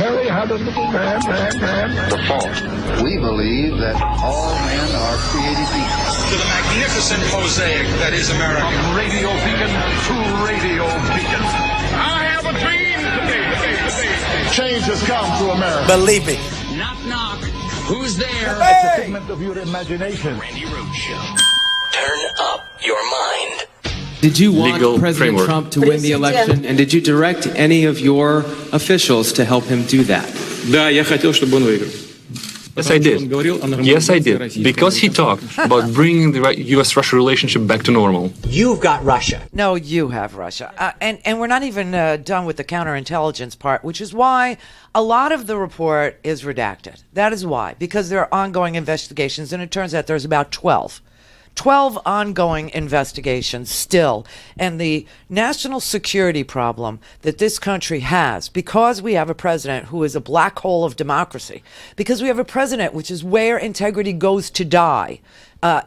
Harry had a little man. The fault. We believe that all men are created equal. To the magnificent mosaic that is America. From radio beacon to radio beacon. I have a dream today. Change has come to America. Believe me. Knock, knock. Who's there? It's a figment of your imagination. Randi Rhodes Show. Turn up your mind. Did you want Legal President framework. Trump to win the election? And did you direct any of your officials to help him do that? Да, я хотел, чтобы он выиграл. Yes, I did. Yes, I did. Because he talked about bringing the U.S.-Russia relationship back to normal. You've got Russia. No, you have Russia. And we're not even done with the counterintelligence part, which is why a lot of the report is redacted. That is why. Because there are ongoing investigations, and it turns out there's about 12 ongoing investigations still. And the national security problem that this country has, because we have a president who is a black hole of democracy, because we have a president which is where integrity goes to die,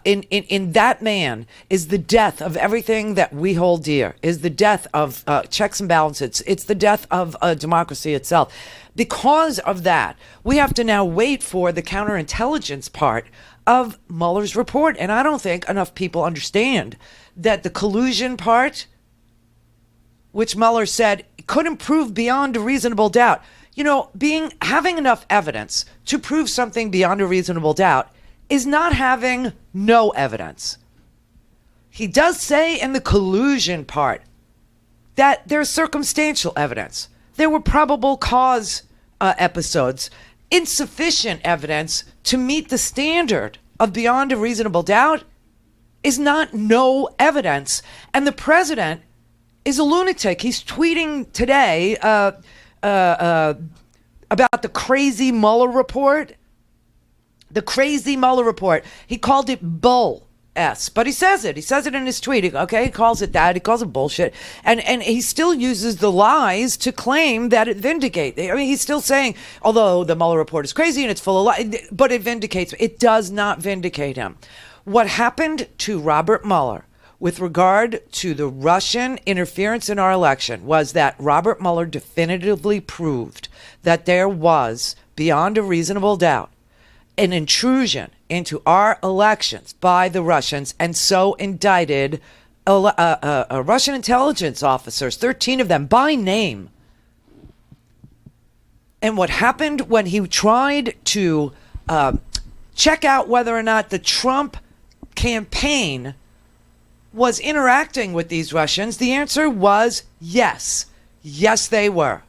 in that man is the death of everything that we hold dear, is the death of checks and balances. It's the death of democracy itself. Because of that, we have to now wait for the counterintelligence part of Mueller's report. And I don't think enough people understand that the collusion part, which Mueller said couldn't prove beyond a reasonable doubt. You know, having enough evidence to prove something beyond a reasonable doubt is not having no evidence. He does say in the collusion part that there's circumstantial evidence. There were probable cause episodes, insufficient evidence to meet the standard of beyond a reasonable doubt is not no evidence. And the president is a lunatic. He's tweeting today about the crazy Mueller report. The crazy Mueller report. He called it bull. But he says it. He says it in his tweet. Okay, he calls it that. He calls it bullshit. And he still uses the lies to claim that it vindicates. I mean, he's still saying, although the Mueller report is crazy and it's full of lies, but it vindicates. It does not vindicate him. What happened to Robert Mueller with regard to the Russian interference in our election was that Robert Mueller definitively proved that there was, beyond a reasonable doubt, an intrusion into our elections by the Russians, and so indicted Russian intelligence officers, 13 of them by name. And what happened when he tried to check out whether or not the Trump campaign was interacting with these Russians, the answer was yes. Yes, they were.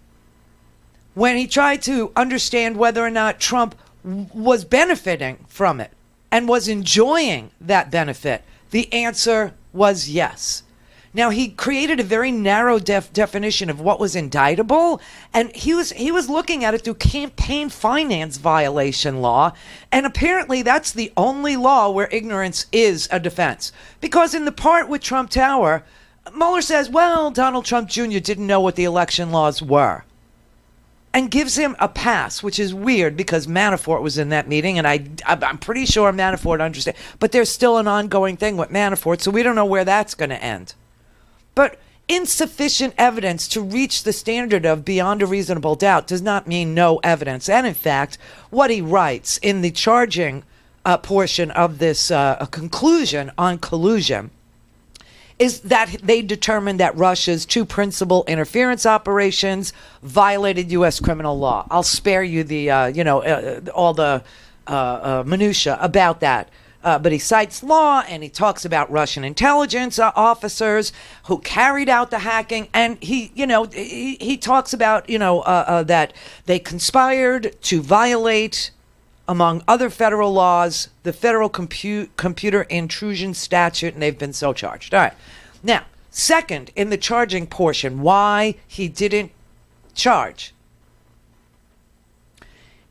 When he tried to understand whether or not Trump was benefiting from it and was enjoying that benefit, the answer was yes. Now, he created a very narrow definition of what was indictable, and he was looking at it through campaign finance violation law, and apparently that's the only law where ignorance is a defense. Because in the part with Trump Tower, Mueller says, well, Donald Trump Jr. didn't know what the election laws were, and gives him a pass, which is weird because Manafort was in that meeting, and I'm pretty sure Manafort understands. But there's still an ongoing thing with Manafort, so we don't know where that's going to end. But insufficient evidence to reach the standard of beyond a reasonable doubt does not mean no evidence. And in fact, what he writes in the charging portion of this conclusion on collusion is that they determined that Russia's two principal interference operations violated U.S. criminal law. I'll spare you the, all the minutia about that. But he cites law, and he talks about Russian intelligence officers who carried out the hacking. And he talks about, that they conspired to violate, among other federal laws, the federal computer intrusion statute, and they've been so charged. All right. Now, second, in the charging portion, why he didn't charge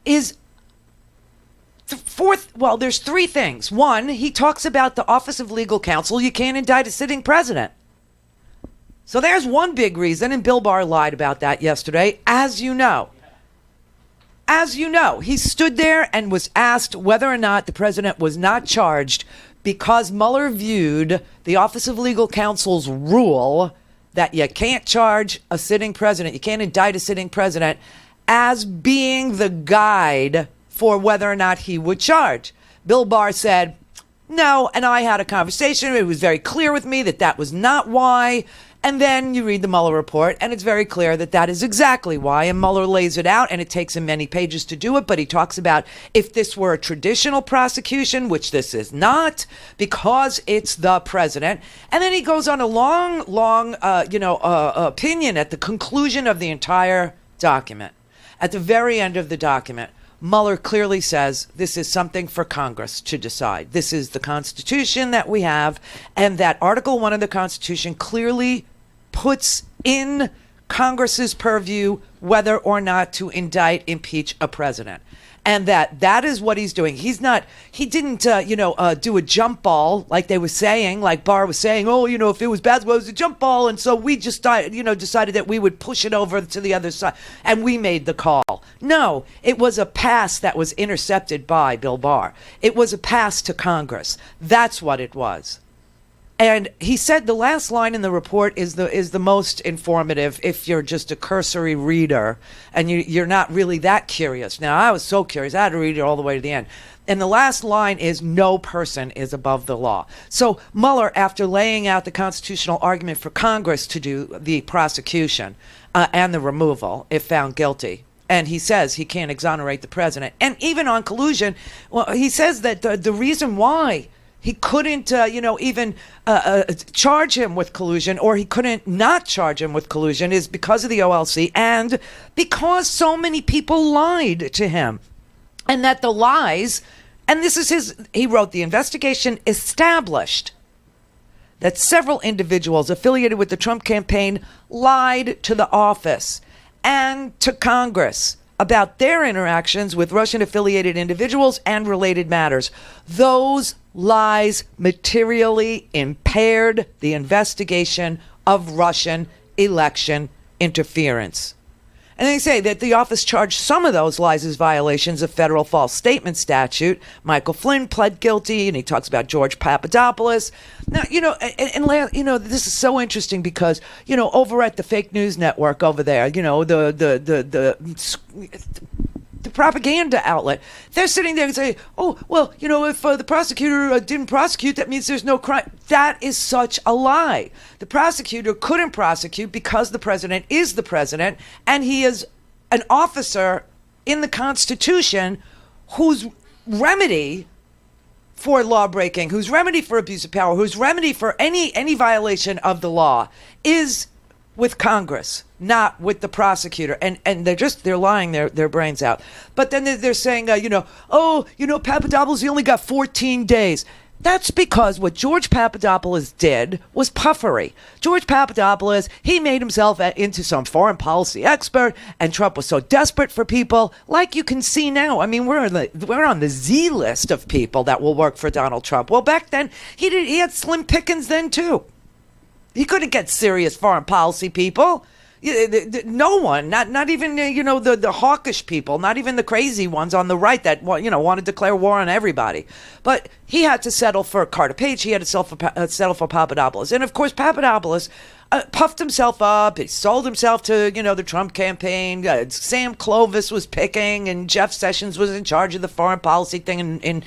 is there's three things. One, he talks about the Office of Legal Counsel. You can't indict a sitting president. So there's one big reason, and Bill Barr lied about that yesterday, as you know. As you know, he stood there and was asked whether or not the president was not charged because Mueller viewed the Office of Legal Counsel's rule that you can't charge a sitting president, you can't indict a sitting president, as being the guide for whether or not he would charge. Bill Barr said, no, and I had a conversation. It was very clear with me that that was not why. And then you read the Mueller report, and it's very clear that that is exactly why. And Mueller lays it out, and it takes him many pages to do it. But he talks about if this were a traditional prosecution, which this is not, because it's the president. And then he goes on a long opinion at the conclusion of the entire document. At the very end of the document, Mueller clearly says this is something for Congress to decide. This is the Constitution that we have, and that Article 1 of the Constitution clearly puts in Congress's purview whether or not to indict, impeach a president. And that is what he's doing. He didn't do a jump ball like they were saying, like Barr was saying, if it was basketball, it was a jump ball. And so we just decided that we would push it over to the other side. And we made the call. No, it was a pass that was intercepted by Bill Barr. It was a pass to Congress. That's what it was. And he said the last line in the report is the most informative if you're just a cursory reader and you're not really that curious. Now, I was so curious. I had to read it all the way to the end. And the last line is, no person is above the law. So Mueller, after laying out the constitutional argument for Congress to do the prosecution and the removal, if found guilty, and he says he can't exonerate the president. And even on collusion, well, he says that the reason why he couldn't, even charge him with collusion, or he couldn't not charge him with collusion, is because of the OLC and because so many people lied to him. And that the lies, and this is he wrote, the investigation established that several individuals affiliated with the Trump campaign lied to the office and to Congress about their interactions with Russian-affiliated individuals and related matters. Those lies materially impaired the investigation of Russian election interference. And they say that the office charged some of those lies as violations of federal false statement statute. Michael Flynn pled guilty, and he talks about George Papadopoulos. Now, this is so interesting because, over at the fake news network over there, the propaganda outlet, they're sitting there and say, if the prosecutor didn't prosecute, that means there's no crime. That is such a lie. The prosecutor couldn't prosecute because the president is the president, and he is an officer in the Constitution whose remedy for lawbreaking, whose remedy for abuse of power, whose remedy for any violation of the law is with Congress, not with the prosecutor. And they're lying their brains out. But then they're saying, Papadopoulos, he only got 14 days. That's because what George Papadopoulos did was puffery. George Papadopoulos, he made himself into some foreign policy expert, and Trump was so desperate for people, like you can see now. I mean, we're on the Z list of people that will work for Donald Trump. Well, back then, he had slim pickings then, too. He couldn't get serious foreign policy people. No one, not even the hawkish people, not even the crazy ones on the right that want to declare war on everybody. But he had to settle for Carter Page. He had to settle for Papadopoulos, and of course Papadopoulos puffed himself up. He sold himself to the Trump campaign. Sam Clovis was picking, and Jeff Sessions was in charge of the foreign policy thing in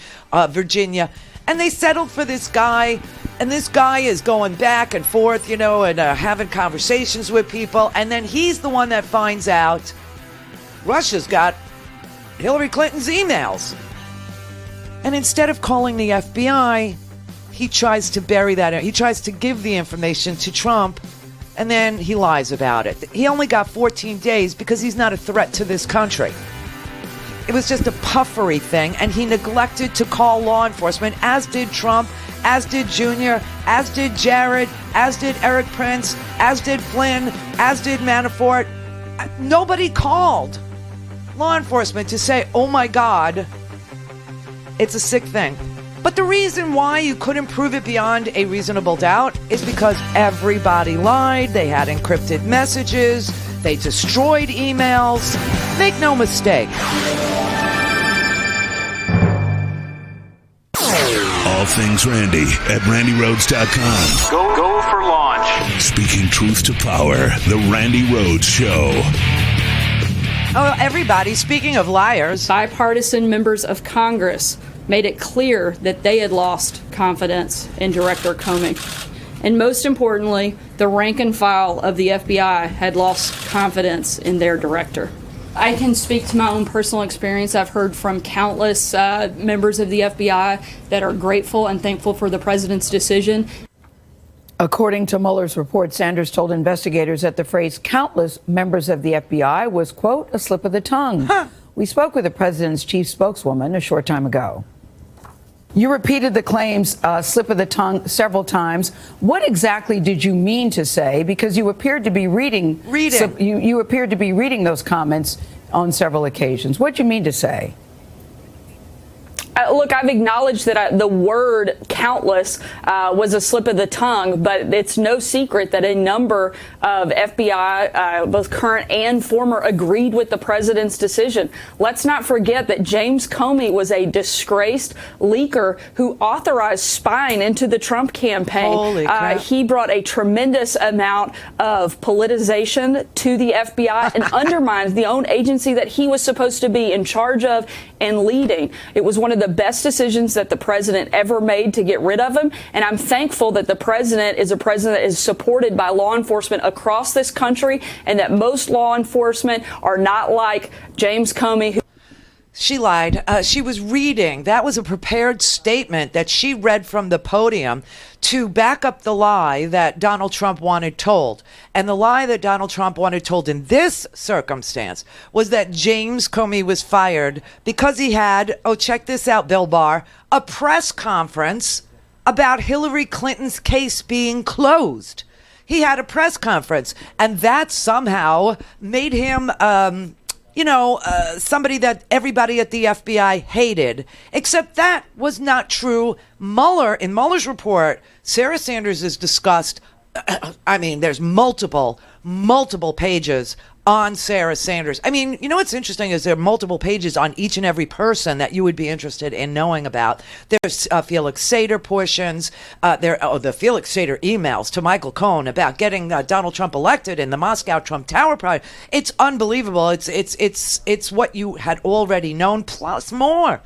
Virginia. And they settled for this guy, and this guy is going back and forth, and having conversations with people. And then he's the one that finds out Russia's got Hillary Clinton's emails. And instead of calling the FBI, he tries to bury that. He tries to give the information to Trump, and then he lies about it. He only got 14 days because he's not a threat to this country. It was just a puffery thing, and he neglected to call law enforcement, as did Trump, as did Junior, as did Jared, as did Eric Prince, as did Flynn, as did Manafort. Nobody called law enforcement to say, oh my God, it's a sick thing. But the reason why you couldn't prove it beyond a reasonable doubt is because everybody lied. They had encrypted messages. They destroyed emails. Make no mistake. All things Randi at RandiRhodes.com. Go for launch. Speaking truth to power, the Randi Rhodes Show. Oh, everybody, speaking of liars. Bipartisan members of Congress made it clear that they had lost confidence in Director Comey. And most importantly, the rank and file of the FBI had lost confidence in their director. I can speak to my own personal experience. I've heard from countless members of the FBI that are grateful and thankful for the president's decision. According to Mueller's report, Sanders told investigators that the phrase countless members of the FBI was, quote, a slip of the tongue. We spoke with the president's chief spokeswoman a short time ago. You repeated the claims slip of the tongue several times. What exactly did you mean to say? Because you appeared to be reading. You appeared to be reading those comments on several occasions. What did you mean to say? Look, I've acknowledged that the word countless was a slip of the tongue, but it's no secret that a number of FBI, both current and former, agreed with the president's decision. Let's not forget that James Comey was a disgraced leaker who authorized spying into the Trump campaign. Holy crap. He brought a tremendous amount of politicization to the FBI and undermined the own agency that he was supposed to be in charge of and leading. It was one of the best decisions that the president ever made to get rid of him. And I'm thankful that the president is a president that is supported by law enforcement across this country, and that most law enforcement are not like James Comey. She lied. She was reading. That was a prepared statement that she read from the podium to back up the lie that Donald Trump wanted told. And the lie that Donald Trump wanted told in this circumstance was that James Comey was fired because he had, oh, check this out, Bill Barr, a press conference about Hillary Clinton's case being closed. He had a press conference, and that somehow made him somebody that everybody at the FBI hated, except that was not true. In Mueller's report, Sarah Sanders is discussed. There's multiple pages on Sarah Sanders. What's interesting is there are multiple pages on each and every person that you would be interested in knowing about. There's Felix Sater portions. The Felix Sater emails to Michael Cohen about getting Donald Trump elected in the Moscow Trump Tower project. It's unbelievable. It's what you had already known plus more.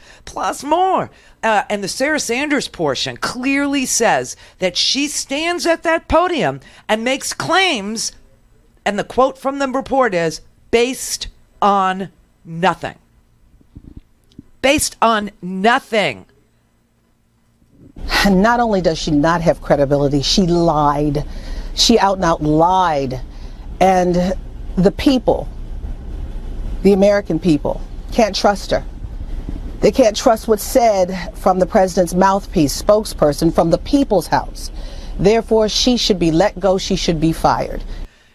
And the Sarah Sanders portion clearly says that she stands at that podium and makes claims. And the quote from the report is, based on nothing. Based on nothing. And not only does she not have credibility, she lied. She out and out lied. And the people, the American people, can't trust her. They can't trust what's said from the president's mouthpiece, spokesperson from the people's house. Therefore, she should be let go. She should be fired.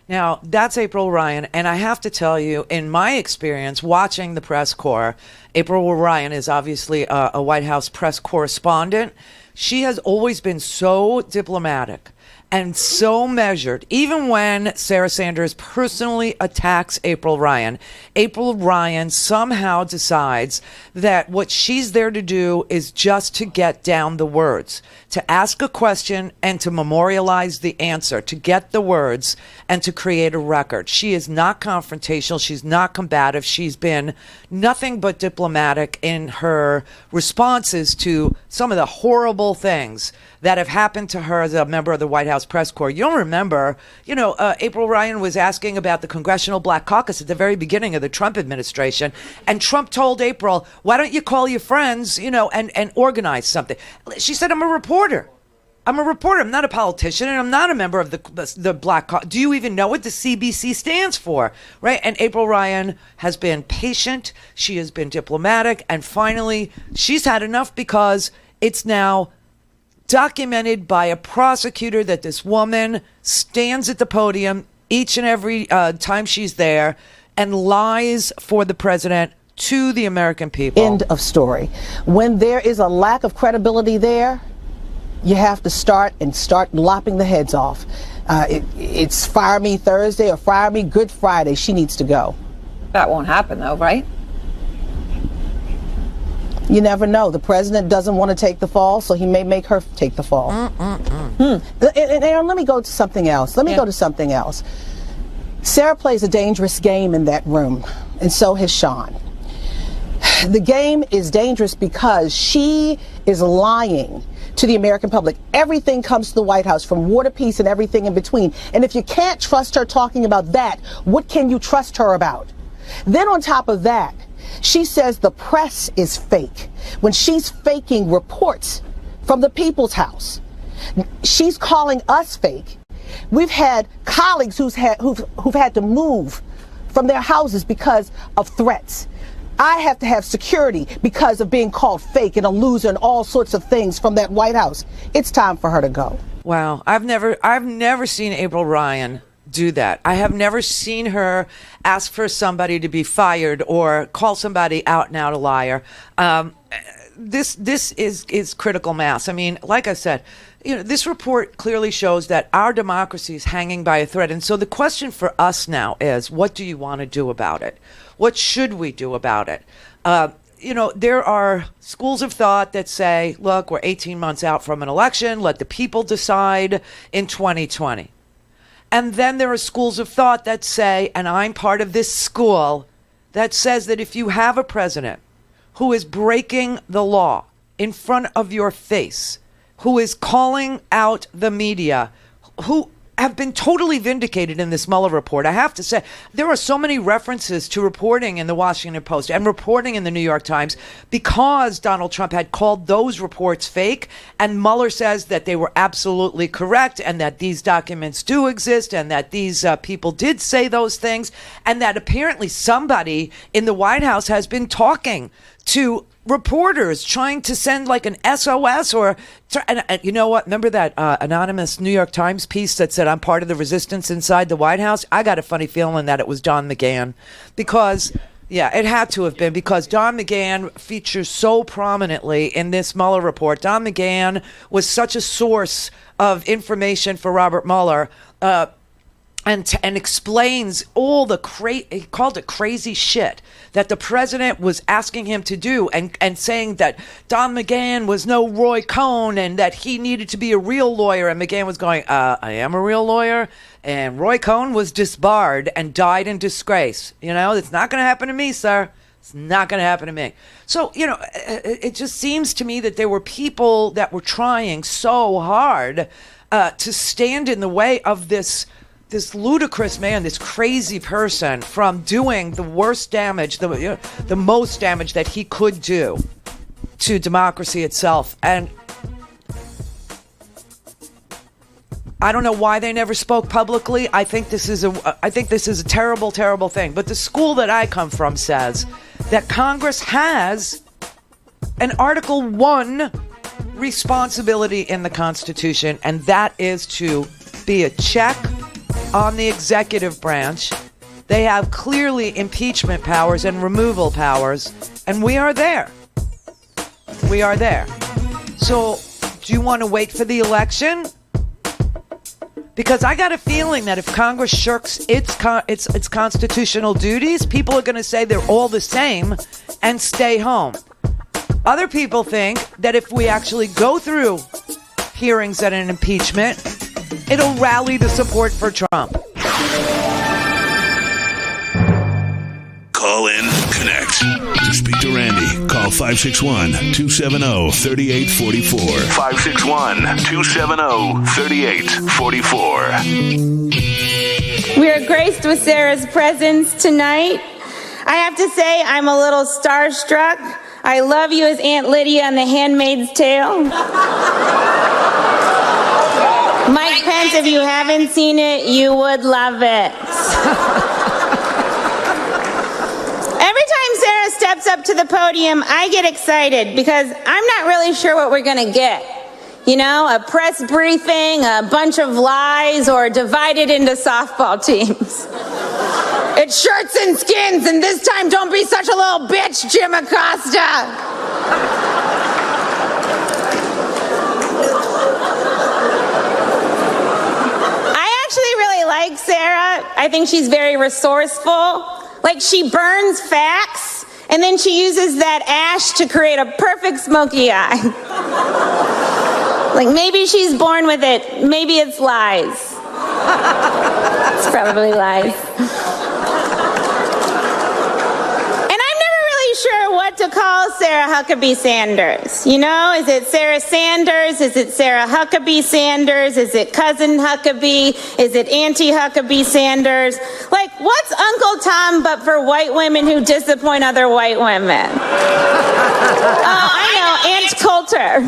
Now, that's April Ryan, and I have to tell you, in my experience watching the press corps, April Ryan is obviously a White House press correspondent. She has always been so diplomatic and so measured. Even when Sarah Sanders personally attacks April Ryan somehow decides that what she's there to do is just to get down the words, to ask a question and to memorialize the answer, to get the words and to create a record. She is not confrontational. She's not combative. She's been nothing but diplomatic in her responses to some of the horrible things that have happened to her as a member of the White House press corps. You'll remember, April Ryan was asking about the Congressional Black Caucus at the very beginning of the Trump administration. And Trump told April, why don't you call your friends, and organize something? She said, I'm a reporter. I'm not a politician, and I'm not a member of the Black Caucus. Do you even know what the CBC stands for? Right? And April Ryan has been patient. She has been diplomatic. And finally, she's had enough because it's now documented by a prosecutor that this woman stands at the podium each and every time she's there and lies for the president to the American people. End of story. When there is a lack of credibility there, you have to start lopping the heads off. It's fire me Thursday or fire me Good Friday. She needs to go. That won't happen though, right? You never know. The president doesn't want to take the fall, so he may make her take the fall. And let me go to something else. Sarah plays a dangerous game in that room, and so has Sean. The game is dangerous because she is lying to the American public. Everything comes to the White House, from war to peace and everything in between. And if you can't trust her talking about that, what can you trust her about? Then on top of that, she says the press is fake when she's faking reports from the People's House. She's calling us fake. We've had colleagues who've had to move from their houses because of threats. I have to have security because of being called fake and a loser and all sorts of things from that White House. It's time for her to go. Wow. I've never seen April Ryan do that. I have never seen her ask for somebody to be fired or call somebody out and out a liar. This is critical mass. I mean, like I said, this report clearly shows that our democracy is hanging by a thread. And so the question for us now is, what do you want to do about it? What should we do about it? There are schools of thought that say, look, we're 18 months out from an election. Let the people decide in 2020. And then there are schools of thought that say, and I'm part of this school, that says that if you have a president who is breaking the law in front of your face, who is calling out the media, who have been totally vindicated in this Mueller report. I have to say, there are so many references to reporting in the Washington Post and reporting in the New York Times because Donald Trump had called those reports fake, and Mueller says that they were absolutely correct and that these documents do exist and that these people did say those things, and that apparently somebody in the White House has been talking to reporters trying to send like an SOS and you know what? Remember that anonymous New York Times piece that said, I'm part of the resistance inside the White House? I got a funny feeling that it was Don McGahn because, yeah, it had to have been because Don McGahn features so prominently in this Mueller report. Don McGahn was such a source of information for Robert Mueller, and explains all the he called it crazy shit that the president was asking him to do, and saying that Don McGahn was no Roy Cohn and that he needed to be a real lawyer. And McGahn was going, I am a real lawyer, and Roy Cohn was disbarred and died in disgrace. It's not going to happen to me, sir. It's not going to happen to me. So, it just seems to me that there were people that were trying so hard to stand in the way of this ludicrous man, this crazy person, from doing the worst damage, the most damage that he could do to democracy itself. And I don't know why they never spoke publicly. I think this is a terrible, terrible thing. But the school that I come from says that Congress has an Article 1 responsibility in the Constitution, and that is to be a check on the executive branch. They have clearly impeachment powers and removal powers, and we are there. We are there. So, do you want to wait for the election? Because I got a feeling that if Congress shirks its constitutional duties, people are going to say they're all the same and stay home. Other people think that if we actually go through hearings and an impeachment, it'll rally the support for Trump. Call in, connect. To speak to Randi, call 561-270-3844. 561-270-3844. We are graced with Sarah's presence tonight. I have to say, I'm a little starstruck. I love you as Aunt Lydia on The Handmaid's Tale. Mike Pence, if you haven't seen it, you would love it. Every time Sarah steps up to the podium, I get excited because I'm not really sure what we're going to get. A press briefing, a bunch of lies, or divided into softball teams. It's shirts and skins, and this time don't be such a little bitch, Jim Acosta. Like Sarah, I think she's very resourceful. Like, she burns facts, and then she uses that ash to create a perfect smoky eye. Like, maybe she's born with it. Maybe it's lies. It's probably lies. And I'm never really sure what to call Sarah Huckabee Sanders. You know, is it Sarah Sanders? Is it Sarah Huckabee Sanders? Is it cousin Huckabee? Is it Auntie Huckabee Sanders? Like, what's Uncle Tom but for white women who disappoint other white women? Oh, I know, Aunt Coulter.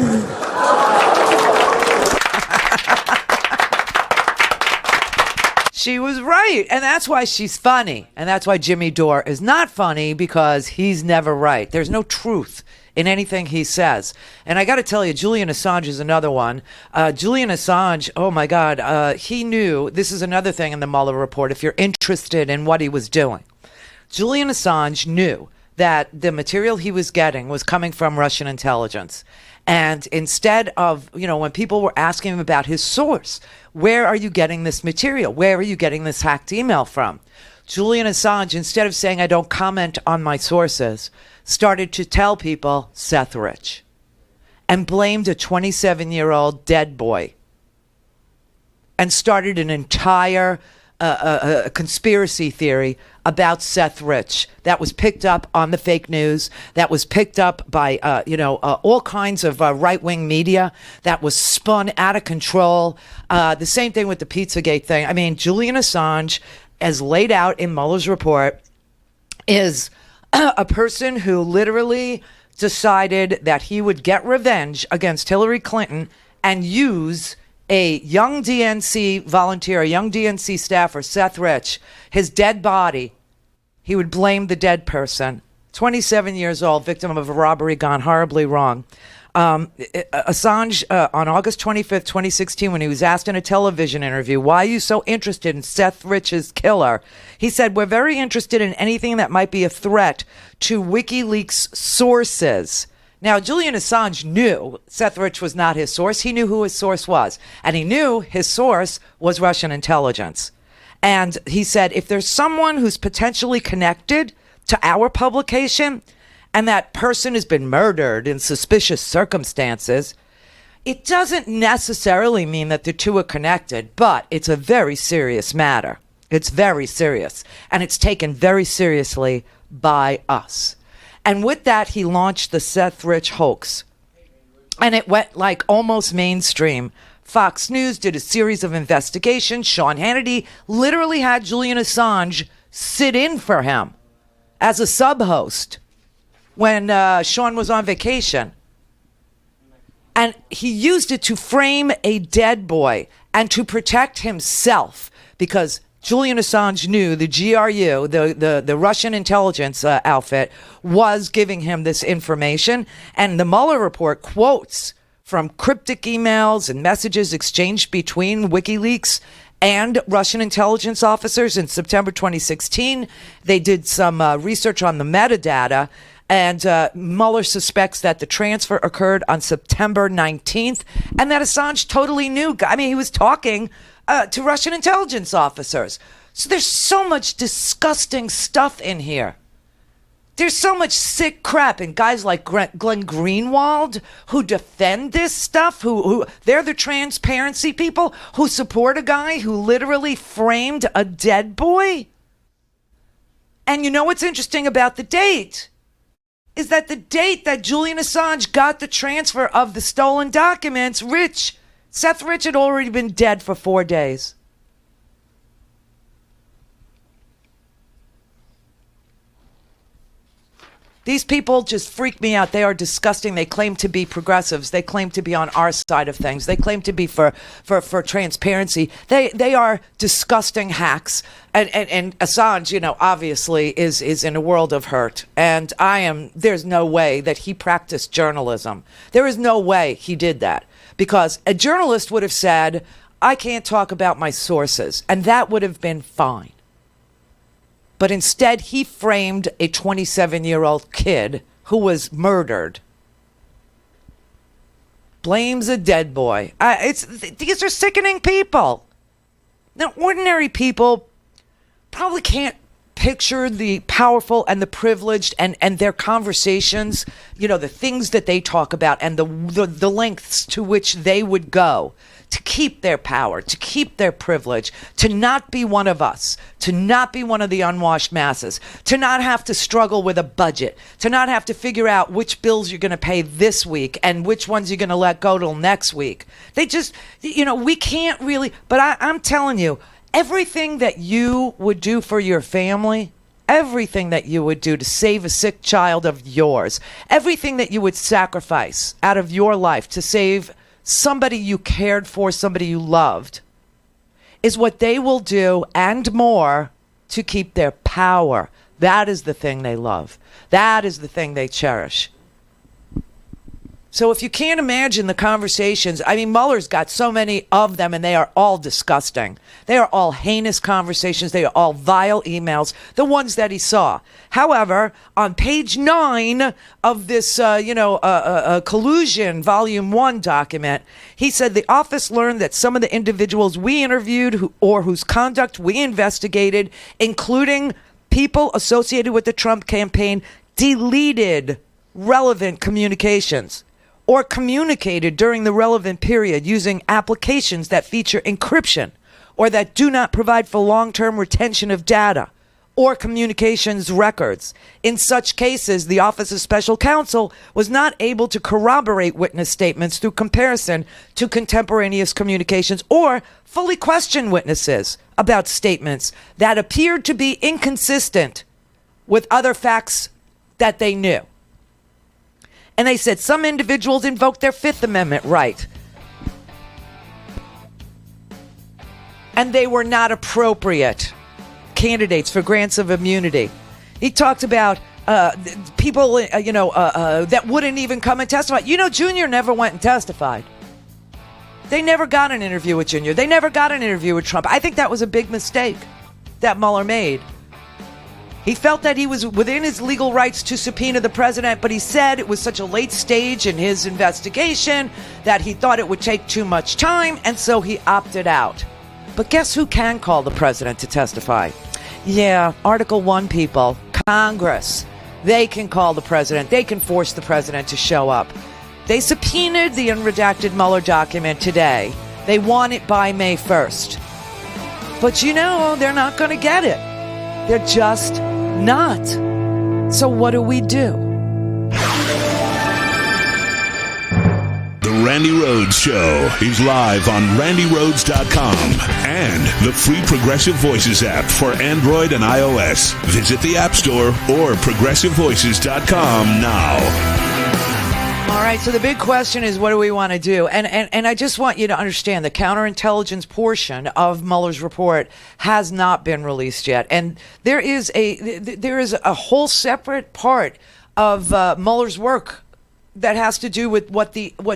She was right, and that's why she's funny. And that's why Jimmy Dore is not funny, because he's never right. There's no truth in anything he says. And I got to tell you, Julian Assange is another one. Julian Assange, oh my God, he knew, this is another thing in the Mueller report, if you're interested in what he was doing. Julian Assange knew that the material he was getting was coming from Russian intelligence. And instead of, you know, when people were asking him about his source, where are you getting this material? Where are you getting this hacked email from? Julian Assange, instead of saying, I don't comment on my sources, started to tell people Seth Rich, and blamed a 27-year-old dead boy, and started an entire conspiracy theory about Seth Rich that was picked up on the fake news, that was picked up by all kinds of right-wing media, that was spun out of control. The same thing with the Pizzagate thing. I mean, Julian Assange, as laid out in Mueller's report, is a person who literally decided that he would get revenge against Hillary Clinton and use a young DNC volunteer, a young DNC staffer, Seth Rich, his dead body. He would blame the dead person. 27 years old, victim of a robbery gone horribly wrong. Assange, on August 25th, 2016, when he was asked in a television interview, why are you so interested in Seth Rich's killer? He said, we're very interested in anything that might be a threat to WikiLeaks sources. Now, Julian Assange knew Seth Rich was not his source. He knew who his source was. And he knew his source was Russian intelligence. And he said, if there's someone who's potentially connected to our publication, and that person has been murdered in suspicious circumstances, it doesn't necessarily mean that the two are connected, but it's a very serious matter. It's very serious. And it's taken very seriously by us. And with that, he launched the Seth Rich hoax. And it went like almost mainstream. Fox News did a series of investigations. Sean Hannity literally had Julian Assange sit in for him as a sub-host when Sean was on vacation. And he used it to frame a dead boy and to protect himself, because Julian Assange knew the GRU, the Russian intelligence outfit, was giving him this information. And the Mueller report quotes from cryptic emails and messages exchanged between WikiLeaks and Russian intelligence officers in September 2016. They did some research on the metadata, and Mueller suspects that the transfer occurred on September 19th, and that Assange totally knew. I mean, he was talking to Russian intelligence officers. So there's so much disgusting stuff in here. There's so much sick crap, and guys like Glenn Greenwald who defend this stuff, who they're the transparency people who support a guy who literally framed a dead boy. And you know what's interesting about the date is that the date that Julian Assange got the transfer of the stolen documents, Seth Rich had already been dead for 4 days. These people just freak me out. They are disgusting. They claim to be progressives. They claim to be on our side of things. They claim to be for transparency. They are disgusting hacks. And Assange, you know, obviously is in a world of hurt. And there's no way that he practiced journalism. There is no way he did that. Because a journalist would have said, I can't talk about my sources. And that would have been fine. But instead, he framed a 27-year-old kid who was murdered. Blames a dead boy. These are sickening people. Now, ordinary people probably can't picture the powerful and the privileged and their conversations, you know, the things that they talk about and the lengths to which they would go to keep their power, to keep their privilege, to not be one of us, to not be one of the unwashed masses, to not have to struggle with a budget, to not have to figure out which bills you're going to pay this week and which ones you're going to let go till next week. They just, we can't really, but I'm telling you, everything that you would do for your family, everything that you would do to save a sick child of yours, everything that you would sacrifice out of your life to save somebody you cared for, somebody you loved, is what they will do and more to keep their power. That is the thing they love. That is the thing they cherish. So if you can't imagine the conversations, I mean, Mueller's got so many of them, and they are all disgusting. They are all heinous conversations. They are all vile emails, the ones that he saw. However, on page 9 of this, collusion volume 1 document, he said the office learned that some of the individuals we interviewed or whose conduct we investigated, including people associated with the Trump campaign, deleted relevant communications or communicated during the relevant period using applications that feature encryption or that do not provide for long-term retention of data or communications records. In such cases, the Office of Special Counsel was not able to corroborate witness statements through comparison to contemporaneous communications or fully question witnesses about statements that appeared to be inconsistent with other facts that they knew. And they said some individuals invoked their Fifth Amendment right. And they were not appropriate candidates for grants of immunity. He talked about people, that wouldn't even come and testify. Junior never went and testified. They never got an interview with Junior. They never got an interview with Trump. I think that was a big mistake that Mueller made. He felt that he was within his legal rights to subpoena the president, but he said it was such a late stage in his investigation that he thought it would take too much time, and so he opted out. But guess who can call the president to testify? Yeah, Article 1 people, Congress. They can call the president. They can force the president to show up. They subpoenaed the unredacted Mueller document today. They want it by May 1st. But they're not going to get it. They're just not. So what do we do? The Randi Rhodes Show is live on RandiRhodes.com and the free Progressive Voices app for Android and iOS. Visit the App Store or ProgressiveVoices.com now. All right, so the big question is, what do we want to do? And I just want you to understand the counterintelligence portion of Mueller's report has not been released yet. And there is a whole separate part of Mueller's work that has to do with what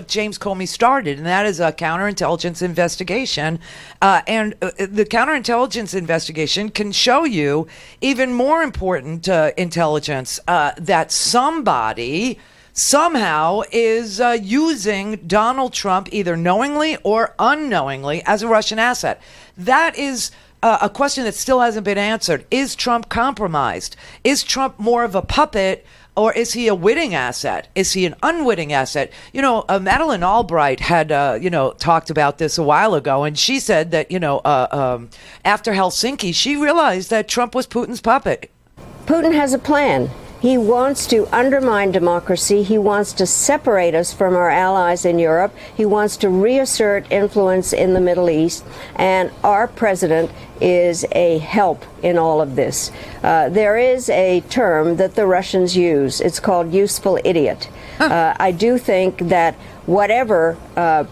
James Comey started, and that is a counterintelligence investigation. And the counterintelligence investigation can show you even more important intelligence that somebody somehow is using Donald Trump either knowingly or unknowingly as a Russian asset. That is a question that still hasn't been answered. Is Trump compromised? Is Trump more of a puppet, or is he a witting asset? Is he an unwitting asset? Madeleine Albright had, talked about this a while ago, and she said that, after Helsinki, she realized that Trump was Putin's puppet. Putin has a plan. He wants to undermine democracy. He wants to separate us from our allies in Europe. He wants to reassert influence in the Middle East. And our president is a help in all of this. There is a term that the Russians use. It's called useful idiot. I do think that whatever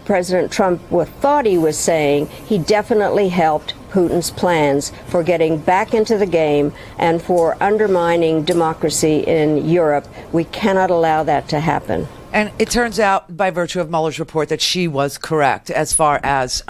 President Trump thought he was saying, he definitely helped Putin's plans for getting back into the game and for undermining democracy in Europe. We cannot allow that to happen. And it turns out, by virtue of Mueller's report, that she was correct as far as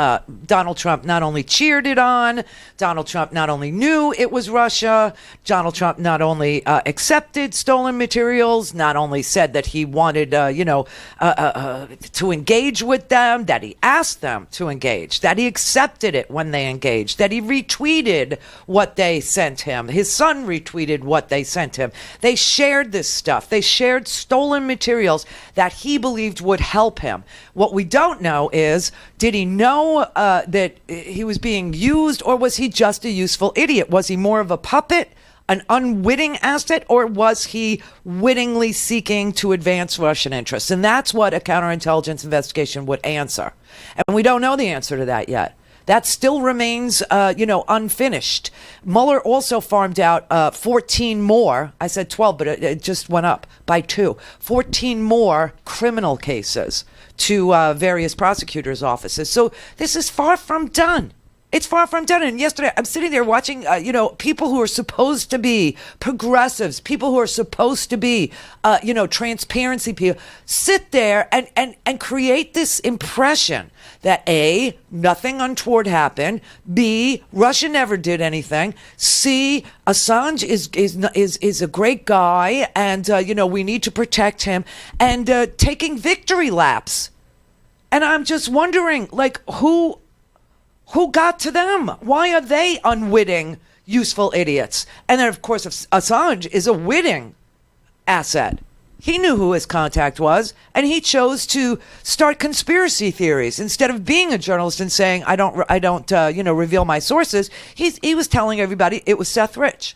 Donald Trump not only cheered it on, Donald Trump not only knew it was Russia, Donald Trump not only accepted stolen materials, not only said that he wanted, to engage with them, that he asked them to engage, that he accepted it when they engaged, that he retweeted what they sent him. His son retweeted what they sent him. They shared this stuff. They shared stolen materials that he believed would help him. What we don't know is, did he know that he was being used, or was he just a useful idiot? Was he more of a puppet, an unwitting asset, or was he wittingly seeking to advance Russian interests? And that's what a counterintelligence investigation would answer. And we don't know the answer to that yet. That still remains, unfinished. Mueller also farmed out 14 more. I said 12, but it just went up by 2. 14 more criminal cases to various prosecutors' offices. So this is far from done. It's far from done. And yesterday, I'm sitting there watching, people who are supposed to be progressives, people who are supposed to be, transparency people, sit there and create this impression that A, nothing untoward happened, B, Russia never did anything, C, Assange is a great guy, and we need to protect him, and taking victory laps. And I'm just wondering, who got to them? Why are they unwitting, useful idiots? And then, of course, Assange is a witting asset. He knew who his contact was, and he chose to start conspiracy theories instead of being a journalist and saying, "I don't, reveal my sources." He was telling everybody it was Seth Rich,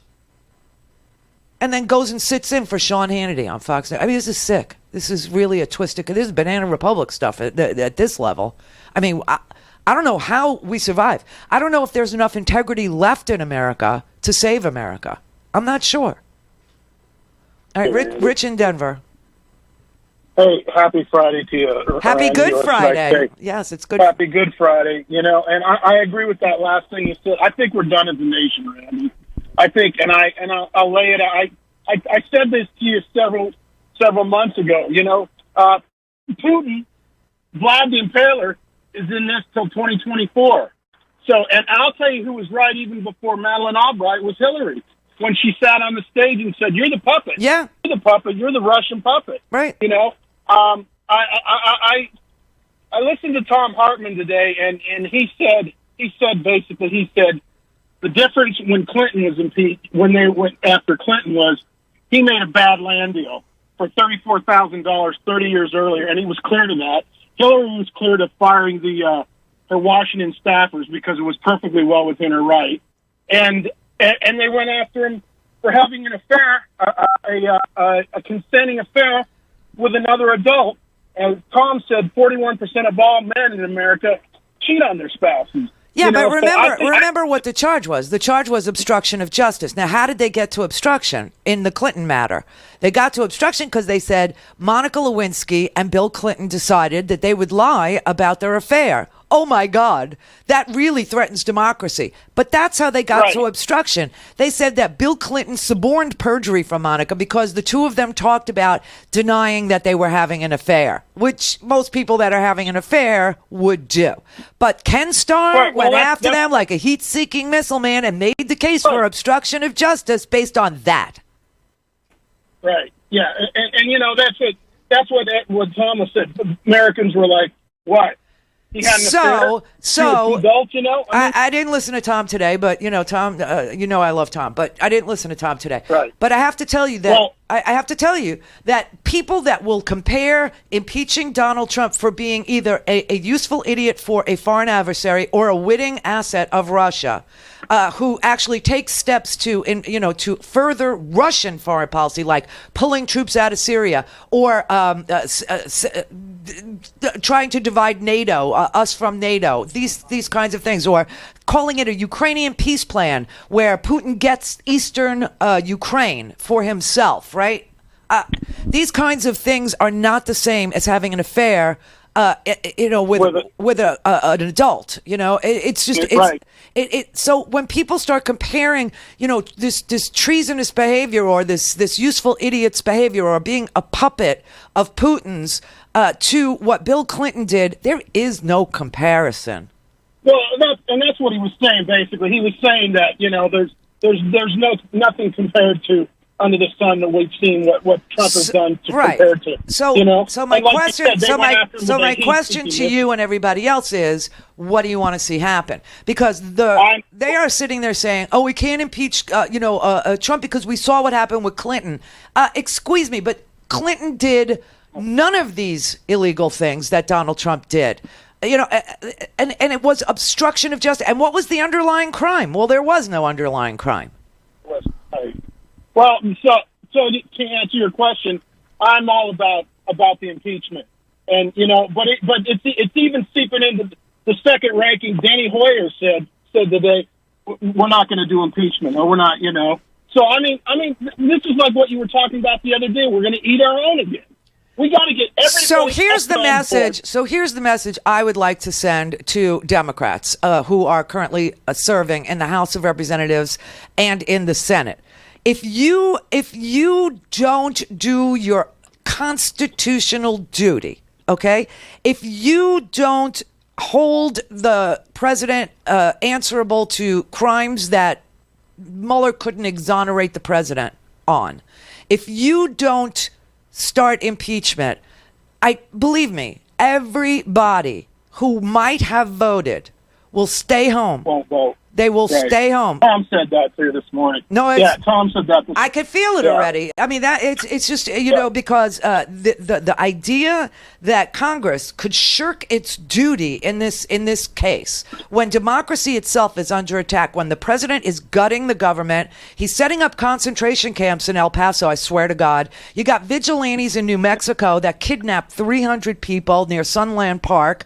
and then goes and sits in for Sean Hannity on Fox News. I mean, this is sick. This is really a twisted. This is Banana Republic stuff at this level. I mean, I don't know how we survive. I don't know if there's enough integrity left in America to save America. I'm not sure. All right, Rich in Denver. Hey, happy Friday to you. Happy Good Friday. Yes, it's good. Happy Good Friday. And I agree with that last thing you said. I think we're done as a nation, Randy. I think, and I'll lay it out. I said this to you several months ago. Putin, Vlad the Impaler, is in this till 2024. So, and I'll tell you who was right even before Madeleine Albright was Hillary, when she sat on the stage and said, "You're the puppet. Yeah, you're the puppet. You're the Russian puppet." Right. I listened to Tom Hartman today, and he said the difference when Clinton was impeached, when they went after Clinton, was he made a bad land deal for $34,000 30 years earlier, and he was clear to that. Hillary was clear to firing her Washington staffers because it was perfectly well within her right, and they went after him for having an affair, a consenting affair with another adult. As Tom said, 41% of all men in America cheat on their spouses. Yeah, but remember what the charge was. The charge was obstruction of justice. Now, how did they get to obstruction in the Clinton matter? They got to obstruction because they said Monica Lewinsky and Bill Clinton decided that they would lie about their affair. Oh, my God, that really threatens democracy. But that's how they got to obstruction. They said that Bill Clinton suborned perjury from Monica because the two of them talked about denying that they were having an affair, which most people that are having an affair would do. But Ken Starr went after them like a heat-seeking missile man and made the case for obstruction of justice based on that. Right. Yeah. And that's what Thomas said. Americans were like, what? He had an affair? Adult, I didn't listen to Tom today, but Tom, I love Tom, but I didn't listen to Tom today. Right. But I have to tell you that I have to tell you that people that will compare impeaching Donald Trump for being either a useful idiot for a foreign adversary or a witting asset of Russia, who actually takes steps to further Russian foreign policy, like pulling troops out of Syria or trying to divide NATO, us from NATO, these kinds of things, or calling it a Ukrainian peace plan where Putin gets eastern Ukraine for himself, right? These kinds of things are not the same as having an affair, with an adult. It's just so when people start comparing, this treasonous behavior or this useful idiot's behavior or being a puppet of Putin's to what Bill Clinton did, there is no comparison. Well, that's what he was saying. Basically, he was saying that there's nothing compared to under the sun that we've seen what Trump has done to compare to. So my question to you and everybody else is, what do you want to see happen? Because they are sitting there saying, "Oh, we can't impeach Trump because we saw what happened with Clinton." Excuse me, but Clinton did none of these illegal things that Donald Trump did. You know, and it was obstruction of justice. And what was the underlying crime? Well, there was no underlying crime. Well, so to answer your question, I'm all about the impeachment, and you know, but it's even seeping into the second ranking. Danny Hoyer said today, we're not going to do impeachment, or we're not, you know. So I mean, this is like what you were talking about the other day. We're going to eat our own again. We got to get everybody. So here's the message. So here's the message I would like to send to Democrats who are currently serving in the House of Representatives and in the Senate. If you don't do your constitutional duty, okay? If you don't hold the president answerable to crimes that Mueller couldn't exonerate the president on, if you don't start impeachment, believe me, everybody who might have voted will stay home. Won't vote. They will stay home. Tom said that too this morning. No, Tom said that. I could feel it already. I mean, that it's just know, because the idea that Congress could shirk its duty in this case when democracy itself is under attack, when the president is gutting the government, he's setting up concentration camps in El Paso. I swear to God, you got vigilantes in New Mexico that kidnapped 300 people near Sunland Park.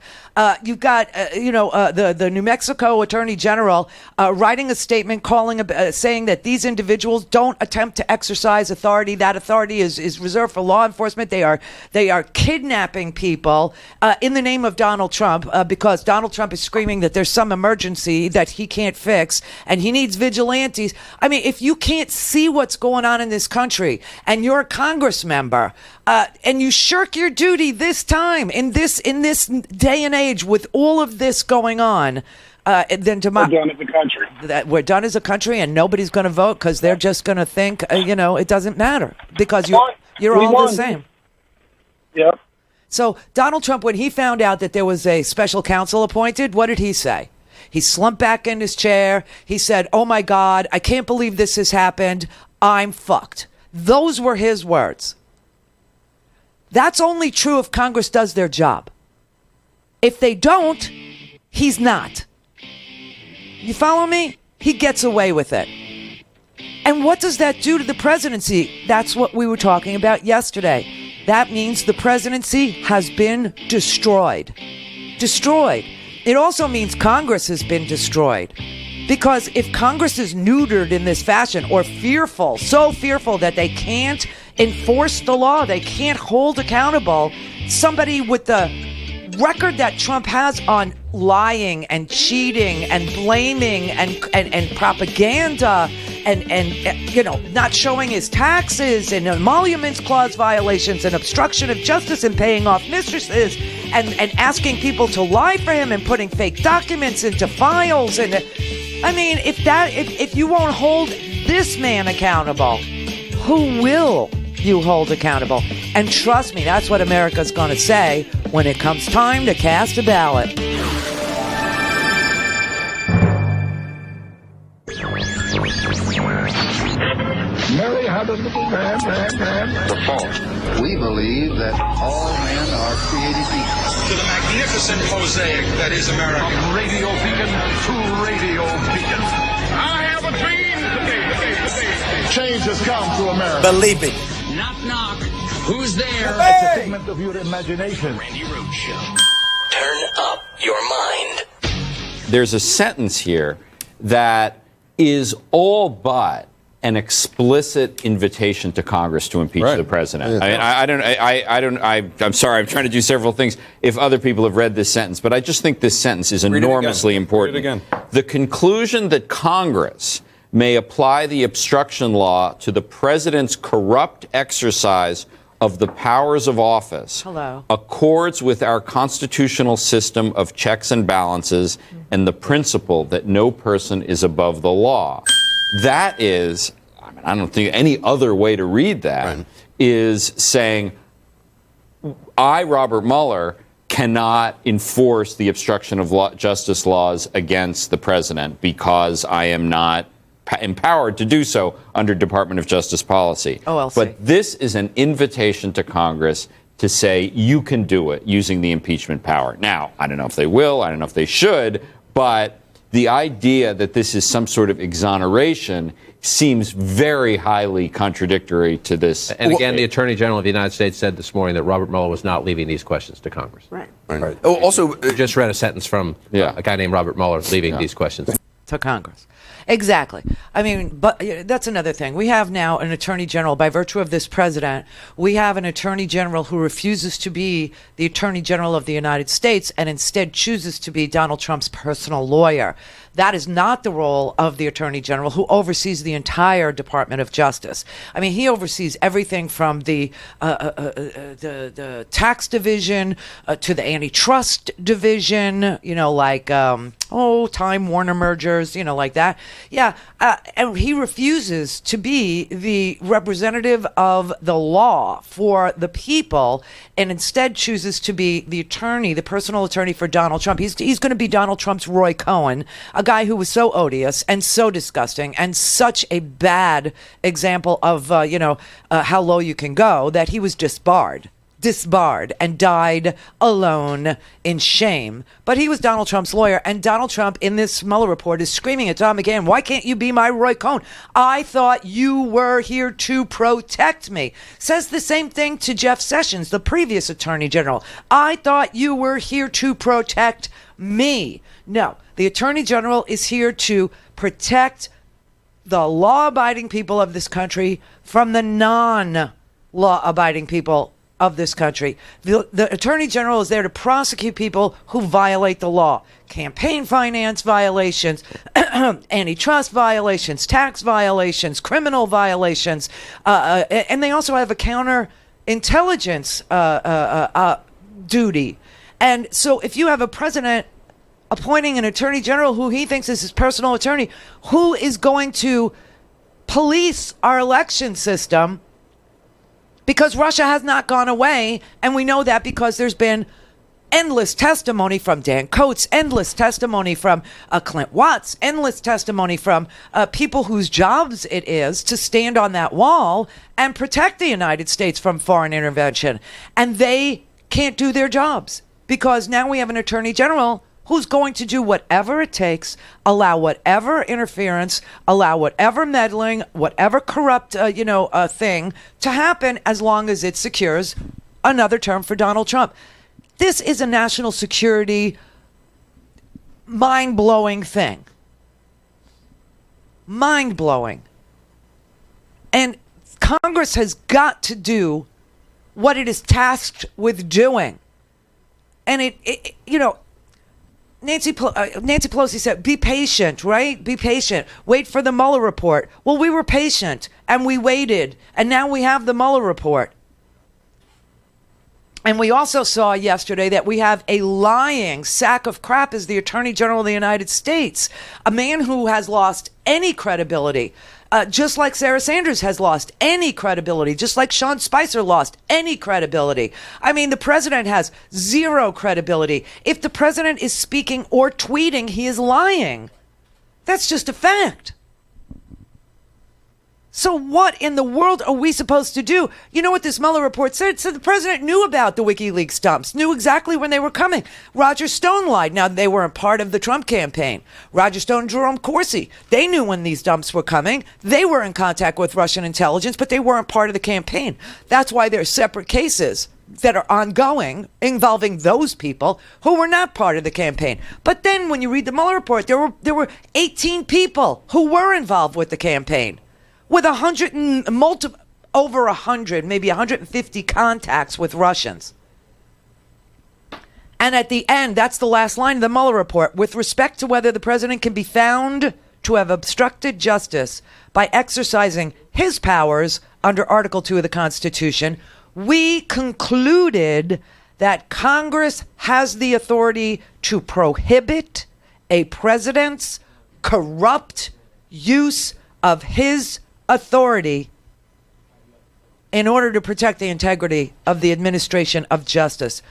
You've got, the New Mexico Attorney General writing a statement saying that these individuals don't attempt to exercise authority. That authority is reserved for law enforcement. They are kidnapping people in the name of Donald Trump because Donald Trump is screaming that there's some emergency that he can't fix and he needs vigilantes. I mean, if you can't see what's going on in this country and you're a Congress member and you shirk your duty this time in this day and age with all of this going on, then we're done as a country. We're done as a country, and nobody's going to vote because they're just going to think, it doesn't matter because you're all the same. Yep. So Donald Trump, when he found out that there was a special counsel appointed, what did he say? He slumped back in his chair. He said, "Oh my God, I can't believe this has happened. I'm fucked." Those were his words. That's only true if Congress does their job. If they don't, he's not. You follow me? He gets away with it. And what does that do to the presidency? That's what we were talking about yesterday. That means the presidency has been destroyed. Destroyed. It also means Congress has been destroyed. Because if Congress is neutered in this fashion or fearful, so fearful that they can't enforce the law, they can't hold accountable somebody with the record that Trump has on lying and cheating and blaming and propaganda and not showing his taxes and emoluments clause violations and obstruction of justice and paying off mistresses and asking people to lie for him and putting fake documents into files. And I mean, if you won't hold this man accountable, who will you hold accountable? And trust me, that's what America's going to say when it comes time to cast a ballot. Mary had a little man. The fault. We believe that all men are created equal. To the magnificent mosaic that is America. From radio beacon to radio beacon. I have a dream today. Change has come to America. Believe it. Knock, knock. Who's there? It's a figment of your imagination. Randi Rhodes Show. Turn up your mind. There's a sentence here that is all but an explicit invitation to Congress to impeach the president. I'm sorry, I'm trying to do several things. If other people have read this sentence, but I just think this sentence is enormously important. Read it again. The conclusion that Congress may apply the obstruction law to the president's corrupt exercise of the powers of office accords with our constitutional system of checks and balances and the principle that no person is above the law. That is, I don't think any other way to read that is saying, I, Robert Mueller, cannot enforce the obstruction of justice laws against the president because I am not empowered to do so under Department of Justice policy. OLC. But this is an invitation to Congress to say you can do it using the impeachment power. Now, I don't know if they will, I don't know if they should, but the idea that this is some sort of exoneration seems very highly contradictory to this. And again, the Attorney General of the United States said this morning that Robert Mueller was not leaving these questions to Congress. Right. Oh, also, just read a sentence from a guy named Robert Mueller leaving these questions to Congress. Exactly. I mean, but that's another thing. We have now an attorney general, by virtue of this president, we have an attorney general who refuses to be the attorney general of the United States and instead chooses to be Donald Trump's personal lawyer. That is not the role of the attorney general, who oversees the entire Department of Justice. I mean, he oversees everything from the tax division to the antitrust division, like Time Warner mergers, like that. Yeah, and he refuses to be the representative of the law for the people, and instead chooses to be the attorney, the personal attorney for Donald Trump. He's going to be Donald Trump's Roy Cohen, a guy who was so odious and so disgusting and such a bad example of how low you can go, that he was disbarred and died alone in shame. But he was Donald Trump's lawyer, and Donald Trump in this Mueller report is screaming at Tom McGahn, why can't you be my Roy Cohen? I thought you were here to protect me. Says the same thing to Jeff Sessions, the previous attorney general. I thought you were here to protect me. No, the attorney general is here to protect the law-abiding people of this country from the non-law-abiding people of this country. The attorney general is there to prosecute people who violate the law. Campaign finance violations, antitrust violations, tax violations, criminal violations, and they also have a counterintelligence duty. And so if you have a president appointing an attorney general who he thinks is his personal attorney, who is going to police our election system, because Russia has not gone away, and we know that because there's been endless testimony from Dan Coates, endless testimony from Clint Watts, endless testimony from people whose jobs it is to stand on that wall and protect the United States from foreign intervention. And they can't do their jobs because now we have an attorney general who's going to do whatever it takes, allow whatever interference, allow whatever meddling, whatever corrupt, thing to happen, as long as it secures another term for Donald Trump. This is a national security mind-blowing thing. Mind-blowing. And Congress has got to do what it is tasked with doing. And Nancy Pelosi said, be patient, right? Be patient. Wait for the Mueller report. Well, we were patient and we waited, and now we have the Mueller report. And we also saw yesterday that we have a lying sack of crap as the Attorney General of the United States, a man who has lost any credibility. Just like Sarah Sanders has lost any credibility, just like Sean Spicer lost any credibility. I mean, the president has zero credibility. If the president is speaking or tweeting, he is lying. That's just a fact. So what in the world are we supposed to do? You know what this Mueller report said? It said the president knew about the WikiLeaks dumps, knew exactly when they were coming. Roger Stone lied. Now, they weren't part of the Trump campaign. Roger Stone and Jerome Corsi, they knew when these dumps were coming. They were in contact with Russian intelligence, but they weren't part of the campaign. That's why there's separate cases that are ongoing involving those people who were not part of the campaign. But then when you read the Mueller report, there were 18 people who were involved with the campaign, with over 100, maybe 150 contacts with Russians. And at the end, that's the last line of the Mueller report. With respect to whether the president can be found to have obstructed justice by exercising his powers under Article 2 of the Constitution, we concluded that Congress has the authority to prohibit a president's corrupt use of his authority in order to protect the integrity of the administration of justice.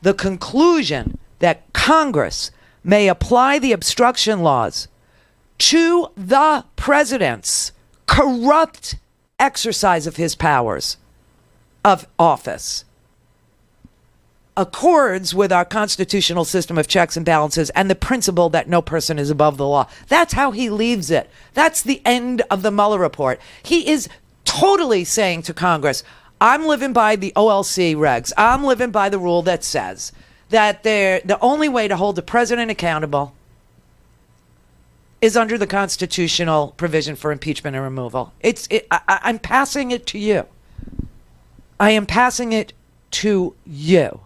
The conclusion that Congress may apply the obstruction laws to the president's corrupt exercise of his powers of office accords with our constitutional system of checks and balances and the principle that no person is above the law. That's how he leaves it. That's the end of the Mueller report. He is totally saying to Congress, I'm living by the OLC regs. I'm living by the rule that says that the only way to hold the president accountable is under the constitutional provision for impeachment and removal. I'm passing it to you. I am passing it to you.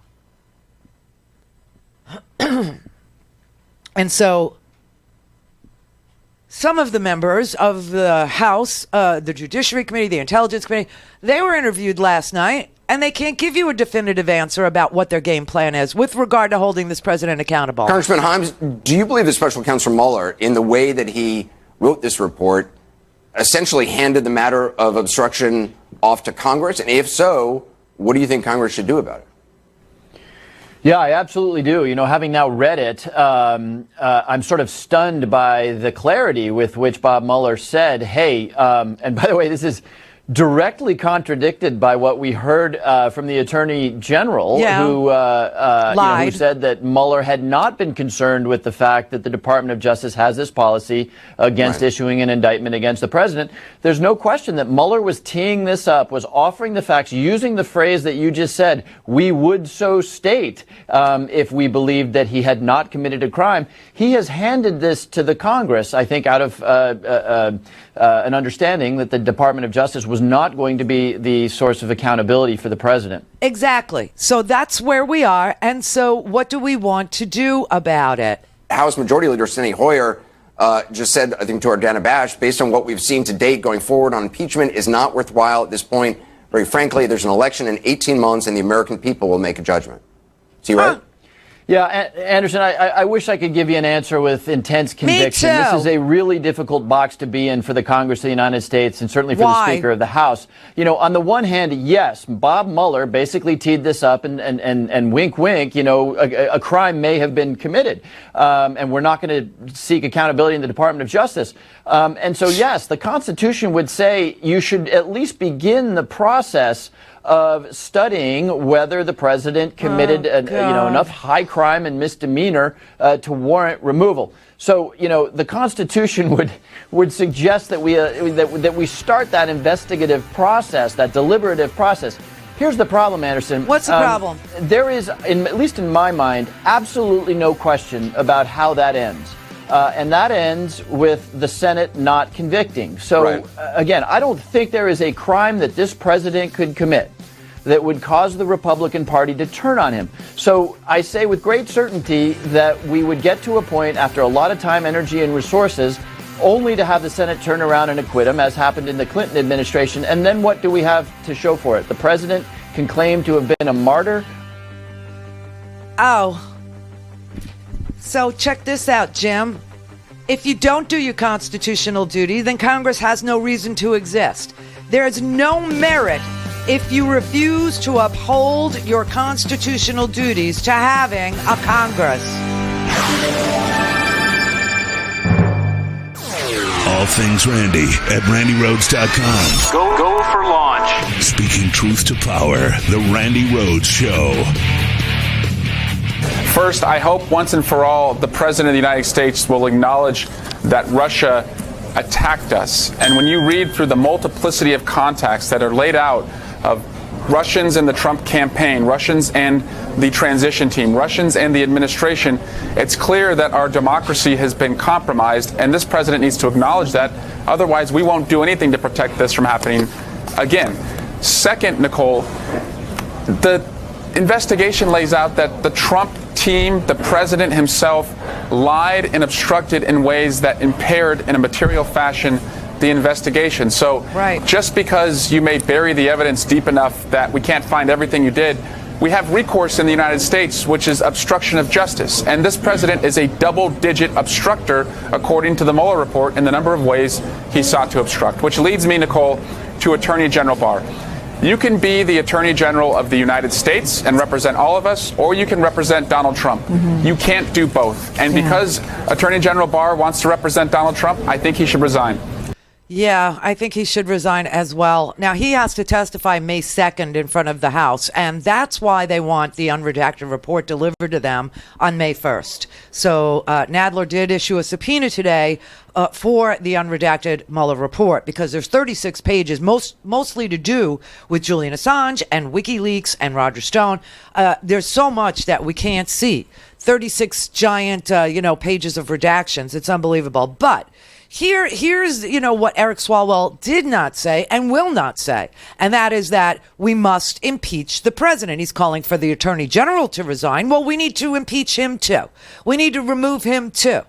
And so some of the members of the House, the Judiciary Committee, the Intelligence Committee, they were interviewed last night, and they can't give you a definitive answer about what their game plan is with regard to holding this president accountable. Congressman Himes, do you believe the special counsel Mueller, in the way that he wrote this report, essentially handed the matter of obstruction off to Congress? And if so, what do you think Congress should do about it? Yeah, I absolutely do. You know, having now read it, I'm sort of stunned by the clarity with which Bob Mueller said, hey, and by the way, this is directly contradicted by what we heard from the Attorney General, who said that Mueller had not been concerned with the fact that the Department of Justice has this policy against issuing an indictment against the president. There's no question that Mueller was teeing this up, was offering the facts, using the phrase that you just said, we would so state if we believed that he had not committed a crime. He has handed this to the Congress, I think, out of an understanding that the Department of Justice was not going to be the source of accountability for the president. Exactly. So that's where we are. And so what do we want to do about it? House Majority Leader Steny Hoyer just said, I think, to our Dana Bash, based on what we've seen to date, going forward on impeachment is not worthwhile at this point. Very frankly, there's an election in 18 months and the American people will make a judgment. Is he right? Yeah, Anderson, I wish I could give you an answer with intense conviction. Me too. This is a really difficult box to be in for the Congress of the United States and certainly for the Speaker of the House. You know, on the one hand, yes, Bob Mueller basically teed this up and wink, wink, you know, a crime may have been committed. And we're not going to seek accountability in the Department of Justice. And so, yes, the Constitution would say you should at least begin the process of studying whether the president committed enough high crime and misdemeanor to warrant removal. So, you know, the Constitution would suggest that we start that investigative process, that deliberative process. Here's the problem, Anderson. What's the problem? There is, at least in my mind, absolutely no question about how that ends. And that ends with the Senate not convicting. So, again, I don't think there is a crime that this president could commit that would cause the Republican Party to turn on him. So I say with great certainty that we would get to a point after a lot of time, energy, and resources only to have the Senate turn around and acquit him, as happened in the Clinton administration. And then what do we have to show for it? The president can claim to have been a martyr. Oh. So check this out, Jim. If you don't do your constitutional duty, then Congress has no reason to exist. There is no merit if you refuse to uphold your constitutional duties to having a Congress. All things Randi at RandiRhodes.com. Go for launch. Speaking truth to power, the Randi Rhodes Show. First, I hope once and for all the President of the United States will acknowledge that Russia attacked us. And when you read through the multiplicity of contacts that are laid out of Russians in the Trump campaign, Russians and the transition team, Russians and the administration, it's clear that our democracy has been compromised, and this president needs to acknowledge that. Otherwise, we won't do anything to protect this from happening again. Second, Nicole, the investigation lays out that the Trump team, the president himself, lied and obstructed in ways that impaired in a material fashion the investigation. So just because you may bury the evidence deep enough that we can't find everything you did, we have recourse in the United States, which is obstruction of justice. And this president is a double-digit obstructor, according to the Mueller report, in the number of ways he sought to obstruct. Which leads me, Nicole, to Attorney General Barr. You can be the Attorney General of the United States and represent all of us, or you can represent Donald Trump. You can't do both. And because Attorney General Barr wants to represent Donald Trump, I think he should resign. Yeah, I think he should resign as well. Now, he has to testify May 2nd in front of the House, and that's why they want the unredacted report delivered to them on May 1st. So Nadler did issue a subpoena today for the unredacted Mueller report because there's 36 pages, mostly to do with Julian Assange and WikiLeaks and Roger Stone. There's so much that we can't see. 36 giant, pages of redactions. It's unbelievable. But here's what Eric Swalwell did not say and will not say, and that is that we must impeach the president. He's calling for the attorney general to resign. Well, we need to impeach him too. We need to remove him too.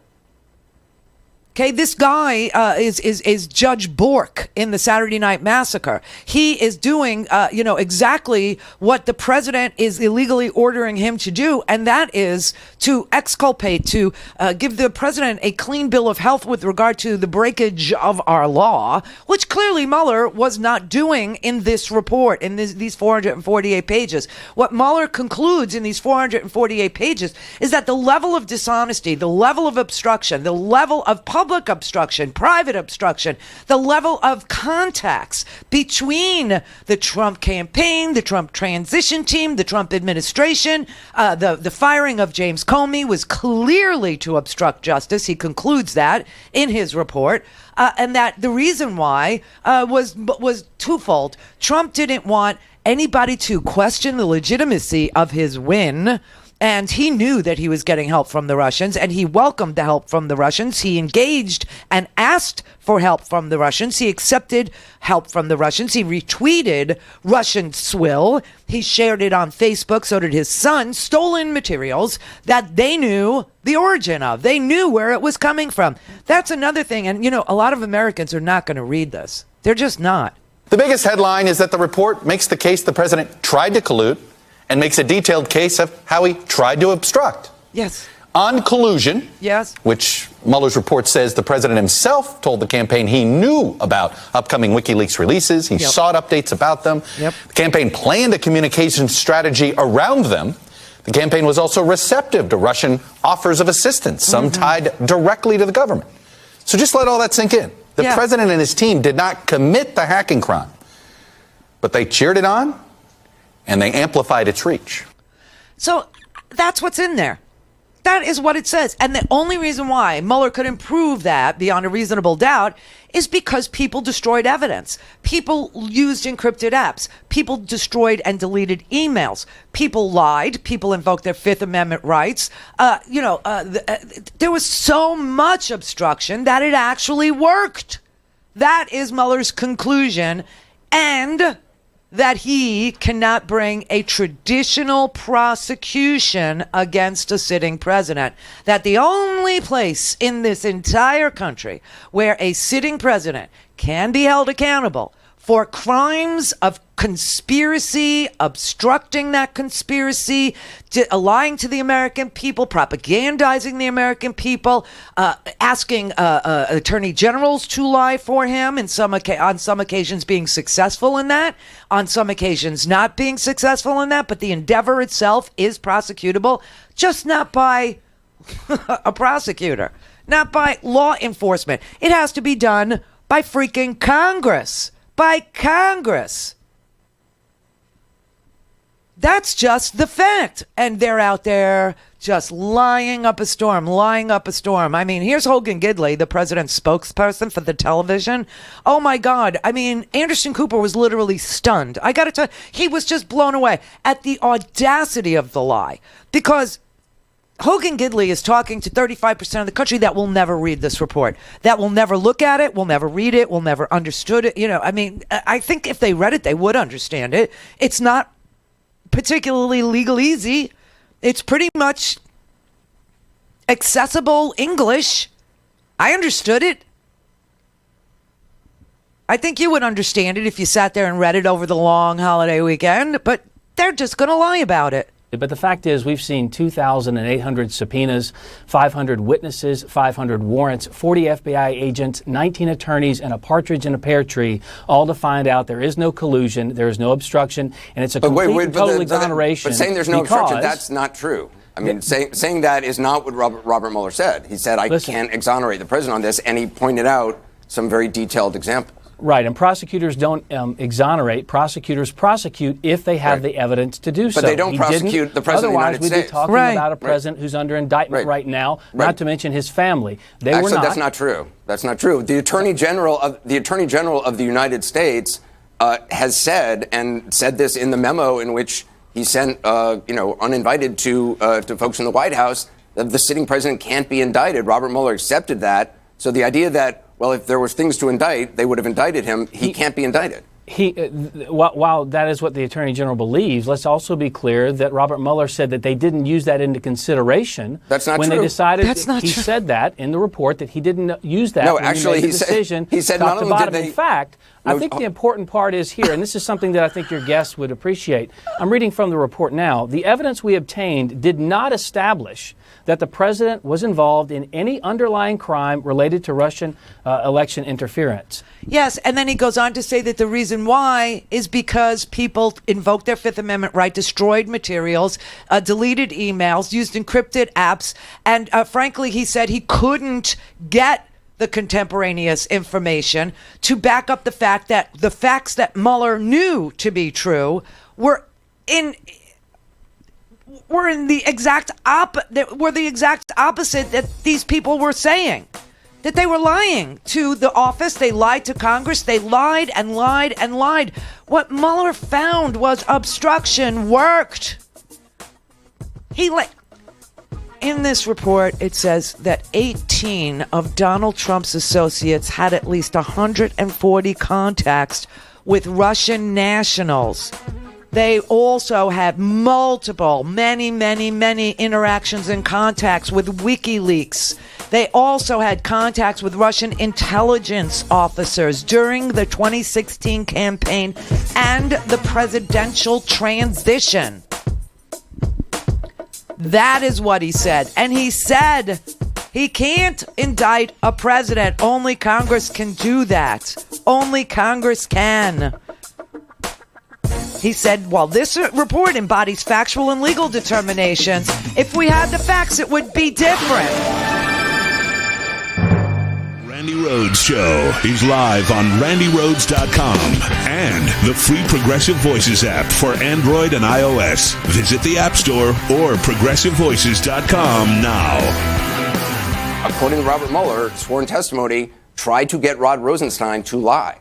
Okay, this guy is Judge Bork in the Saturday Night Massacre. He is doing, exactly what the president is illegally ordering him to do, and that is to exculpate, to give the president a clean bill of health with regard to the breakage of our law, which clearly Mueller was not doing in this report, in these 448 pages. What Mueller concludes in these 448 pages is that the level of dishonesty, the level of obstruction, the level of public obstruction, private obstruction, the level of contacts between the Trump campaign, the Trump transition team, the Trump administration, the firing of James Comey was clearly to obstruct justice. He concludes that in his report, and that the reason why was twofold. Trump didn't want anybody to question the legitimacy of his win. And he knew that he was getting help from the Russians, and he welcomed the help from the Russians. He engaged and asked for help from the Russians. He accepted help from the Russians. He retweeted Russian swill. He shared it on Facebook. So did his son. Stolen materials that they knew the origin of. They knew where it was coming from. That's another thing. And, a lot of Americans are not going to read this. They're just not. The biggest headline is that the report makes the case the president tried to collude and makes a detailed case of how he tried to obstruct. Yes. On collusion, yes, which Mueller's report says the president himself told the campaign he knew about upcoming WikiLeaks releases. He sought updates about them. Yep. The campaign planned a communications strategy around them. The campaign was also receptive to Russian offers of assistance, some tied directly to the government. So just let all that sink in. The president and his team did not commit the hacking crime, but they cheered it on and they amplified its reach. So that's what's in there. That is what it says. And the only reason why Mueller couldn't prove that beyond a reasonable doubt is because people destroyed evidence. People used encrypted apps. People destroyed and deleted emails. People lied. People invoked their Fifth Amendment rights. There was so much obstruction that it actually worked. That is Mueller's conclusion. And that he cannot bring a traditional prosecution against a sitting president. That the only place in this entire country where a sitting president can be held accountable for crimes of conspiracy, obstructing that conspiracy, lying to the American people, propagandizing the American people, asking attorney generals to lie for him, and on some occasions being successful in that, on some occasions not being successful in that, but the endeavor itself is prosecutable, just not by a prosecutor, not by law enforcement. It has to be done by freaking Congress. By Congress. That's just the fact. And they're out there just lying up a storm. I mean, here's Hogan Gidley, the president's spokesperson for the television. Oh, my God. I mean, Anderson Cooper was literally stunned. I got to tell you, he was just blown away at the audacity of the lie. Because Hogan Gidley is talking to 35% of the country that will never read this report, that will never look at it, will never read it, will never understood it. I think if they read it, they would understand it. It's not particularly legalese. It's pretty much accessible English. I understood it. I think you would understand it if you sat there and read it over the long holiday weekend, but they're just going to lie about it. But the fact is, we've seen 2,800 subpoenas, 500 witnesses, 500 warrants, 40 FBI agents, 19 attorneys, and a partridge in a pear tree, all to find out there is no collusion, there is no obstruction, and it's a complete and total exoneration. But saying there's no obstruction, that's not true. I mean, saying that is not what Robert Mueller said. He said, I can't exonerate the president on this, and he pointed out some very detailed examples. Right, and prosecutors don't exonerate. Prosecutors prosecute if they have the evidence to do so. But they don't prosecute the President of the United States. Otherwise, we'd be talking about a president who's under indictment right now, not to mention his family. Actually, that's not true. That's not true. The Attorney General of the United States has said, and said this in the memo in which he sent, uninvited to folks in the White House, that the sitting president can't be indicted. Robert Mueller accepted that. So the idea that, well, if there was things to indict, they would have indicted him. He can't be indicted. While that is what the Attorney General believes, let's also be clear that Robert Mueller said that they didn't use that into consideration. That's not when true. They decided. That's not he true. said that in the report that he didn't use that. No, when actually, he made the decision. He said top not to only bottom. did they. In fact, I think the important part is here, and this is something that I think your guests would appreciate. I'm reading from the report now. The evidence we obtained did not establish that the president was involved in any underlying crime related to Russian election interference. Yes, and then he goes on to say that the reason why is because people invoked their Fifth Amendment right, destroyed materials, deleted emails, used encrypted apps, and frankly, he said he couldn't get the contemporaneous information to back up the fact that the facts that Mueller knew to be true were the exact opposite that these people were saying. That they were lying to the office, they lied to Congress, they lied and lied and lied. What Mueller found was obstruction worked. In this report, it says that 18 of Donald Trump's associates had at least 140 contacts with Russian nationals. They also had many interactions and contacts with WikiLeaks. They also had contacts with Russian intelligence officers during the 2016 campaign and the presidential transition. That is what he said. And he said he can't indict a president. Only Congress can do that. Only Congress can. He said, while this report embodies factual and legal determinations, if we had the facts, it would be different. Randi Rhodes Show is live on RandiRhodes.com and the free Progressive Voices app for Android and iOS. Visit the App Store or ProgressiveVoices.com now. According to Robert Mueller, sworn testimony tried to get Rod Rosenstein to lie.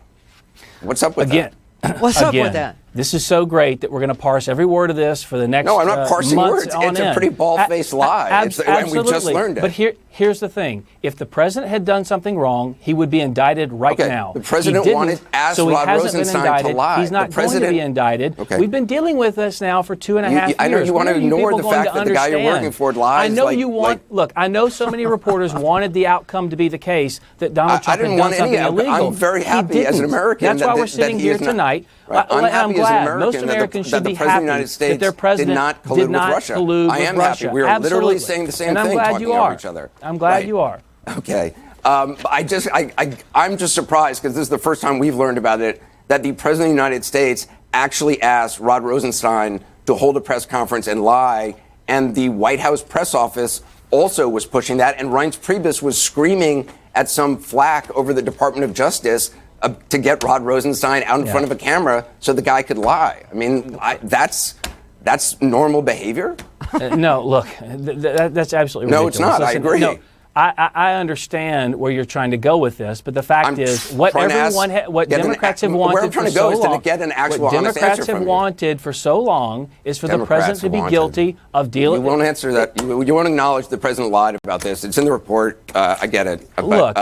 What's up with that? What's up with that? This is so great that we're going to parse every word of this for the next No, I'm not parsing months words. on It's a end. pretty bald-faced lie. And we just learned it. But here's the thing. If the president had done something wrong, he would be indicted right now. The president asked Rod Rosenstein to lie. He's not going to be indicted. We've been dealing with this now for 2.5 years. I know you want to ignore the fact that the guy you're working for lies. I know you want. Look, I know so many reporters wanted the outcome to be the case that Donald Trump had done something illegal. I'm very happy as an American. That's why we're sitting here tonight. I'm happy as an American most Americans should be happy that their president did not collude with Russia. I am happy. We are literally saying the same thing, talking over each other. I'm glad you are. Okay. I'm just surprised because this is the first time we've learned about it, that the president of the United States actually asked Rod Rosenstein to hold a press conference and lie, and the White House press office also was pushing that, and Reince Priebus was screaming at some flack over the Department of Justice to get Rod Rosenstein out in front of a camera so the guy could lie. I mean, that's normal behavior? No, look, that's absolutely ridiculous. No, it's not. I agree. No, I understand where you're trying to go with this, but the fact is, what Democrats have wanted for so long, what Democrats have wanted for so long is for the president to be guilty of dealing. You won't answer that. You won't acknowledge the president lied about this. It's in the report. I get it. Look.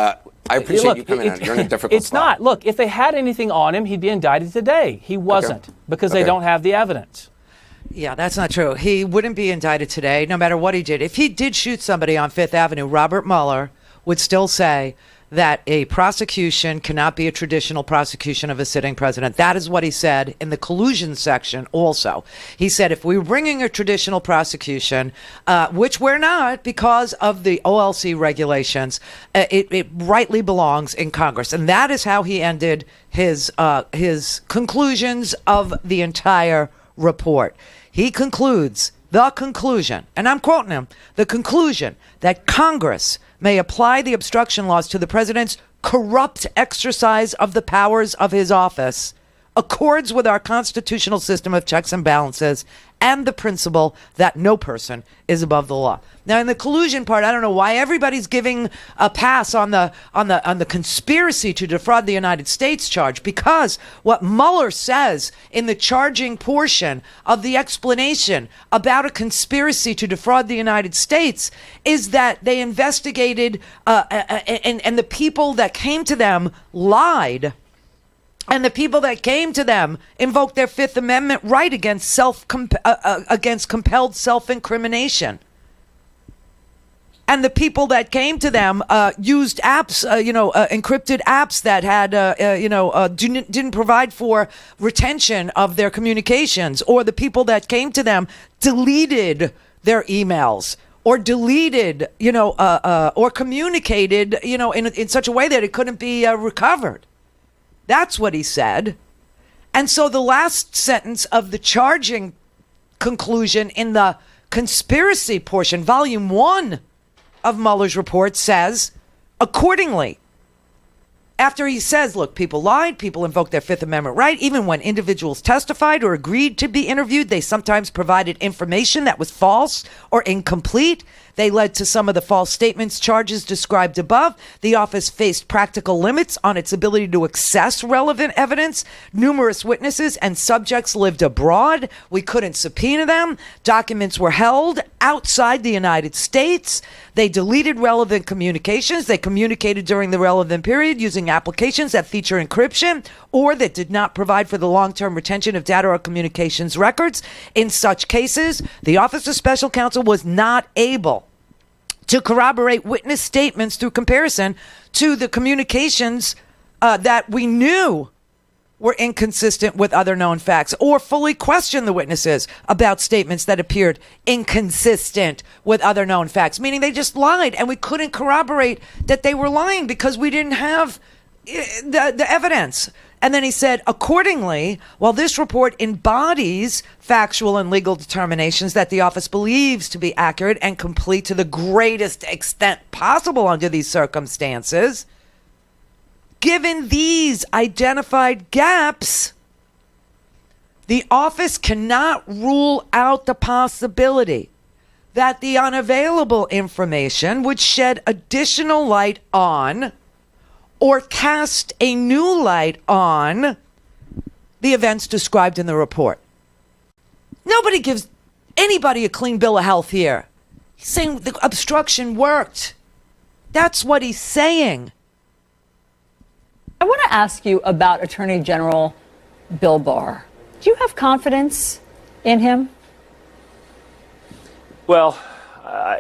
I appreciate you coming in. You're in a difficult spot. It's not. Look, if they had anything on him, he'd be indicted today. He wasn't because they don't have the evidence. Yeah, that's not true. He wouldn't be indicted today, no matter what he did. If he did shoot somebody on Fifth Avenue, Robert Mueller would still say that a prosecution cannot be a traditional prosecution of a sitting president. That is what he said in the collusion section also. He said if we were bringing a traditional prosecution, which we're not because of the OLC regulations, it rightly belongs in Congress. And that is how he ended his conclusions of the entire report. He concludes the conclusion, and I'm quoting him, the conclusion that Congress may apply the obstruction laws to the president's corrupt exercise of the powers of his office accords with our constitutional system of checks and balances and the principle that no person is above the law. Now, in the collusion part, I don't know why everybody's giving a pass on the conspiracy to defraud the United States charge, because what Mueller says in the charging portion of the explanation about a conspiracy to defraud the United States is that they investigated and the people that came to them lied. And the people that came to them invoked their Fifth Amendment right against against compelled self-incrimination. And the people that came to them used apps, encrypted apps that had, didn't provide for retention of their communications. Or the people that came to them deleted their emails, or deleted, or communicated, in such a way that it couldn't be recovered. That's what he said. And so the last sentence of the charging conclusion in the conspiracy portion, volume 1 of Mueller's report, says, accordingly, after he says, look, people lied, people invoked their Fifth Amendment right, even when individuals testified or agreed to be interviewed, they sometimes provided information that was false or incomplete. They led to some of the false statements charges described above. The office faced practical limits on its ability to access relevant evidence. Numerous witnesses and subjects lived abroad. We couldn't subpoena them. Documents were held outside the United States. They deleted relevant communications. They communicated during the relevant period using applications that feature encryption or that did not provide for the long-term retention of data or communications records. In such cases, the Office of Special Counsel was not able to corroborate witness statements through comparison to the communications that we knew were inconsistent with other known facts, or fully question the witnesses about statements that appeared inconsistent with other known facts, meaning they just lied and we couldn't corroborate that they were lying because we didn't have the evidence. And then he said, accordingly, while this report embodies factual and legal determinations that the office believes to be accurate and complete to the greatest extent possible under these circumstances, given these identified gaps, the office cannot rule out the possibility that the unavailable information would shed additional light on or cast a new light on the events described in the report. Nobody gives anybody a clean bill of health here. He's saying the obstruction worked. That's what he's saying. I want to ask you about Attorney General Bill Barr. Do you have confidence in him? Well,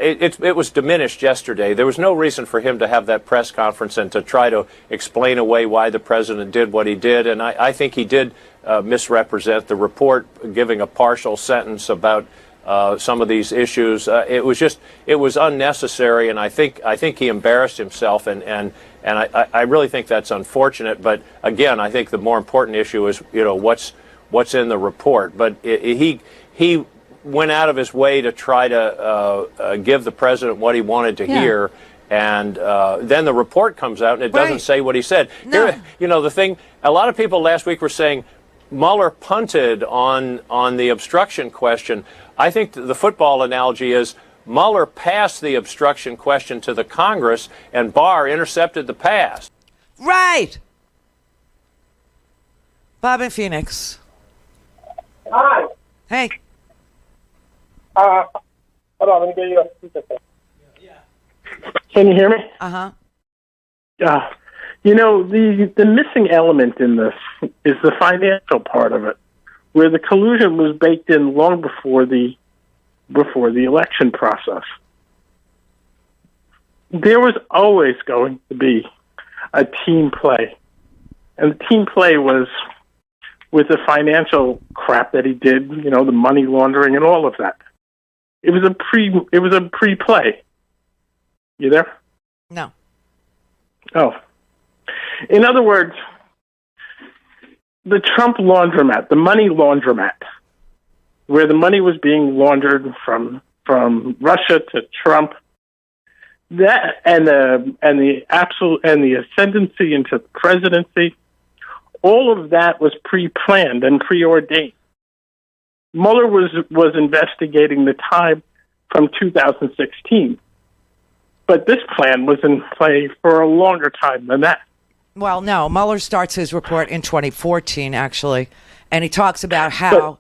it was diminished yesterday. There was no reason for him to have that press conference and to try to explain away why the president did what he did. And I think he did misrepresent the report, giving a partial sentence about some of these issues. It was unnecessary, and I think he embarrassed himself, and I really think that's unfortunate. But again, I think the more important issue is what's in the report. But he went out of his way to try to give the president what he wanted to hear, and then the report comes out and it doesn't say what he said. No. Here, the thing, a lot of people last week were saying Mueller punted on the obstruction question. I think the football analogy is Mueller passed the obstruction question to the Congress and Barr intercepted the pass. Right. Bob in Phoenix. Hi. Hey. Hold on, let me get you a speaker. Can you hear me? Uh-huh. The missing element in this is the financial part of it, where the collusion was baked in long before the election process. There was always going to be a team play, and the team play was with the financial crap that he did, the money laundering and all of that. It was a pre-play. You there? No. Oh. In other words, the Trump laundromat, the money laundromat, where the money was being laundered from Russia to Trump, that and the ascendancy into presidency, all of that was pre-planned and preordained. Mueller was investigating the time from 2016, but this plan was in play for a longer time than that. Well, no, Mueller starts his report in 2014, actually, and he talks about how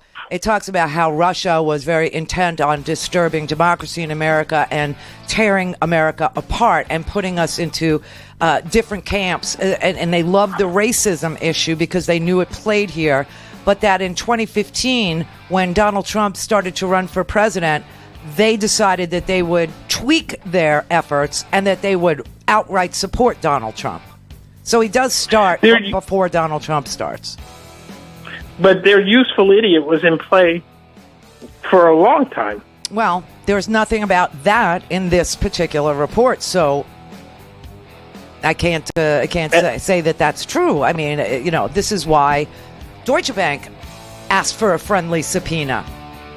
Russia was very intent on disturbing democracy in America and tearing America apart and putting us into different camps. And they loved the racism issue because they knew it played here. But that in 2015, when Donald Trump started to run for president, they decided that they would tweak their efforts and that they would outright support Donald Trump. So he does start before Donald Trump starts. But their useful idiot was in play for a long time. Well, there's nothing about that in this particular report, so I can't say that that's true. I mean, this is why Deutsche Bank asked for a friendly subpoena.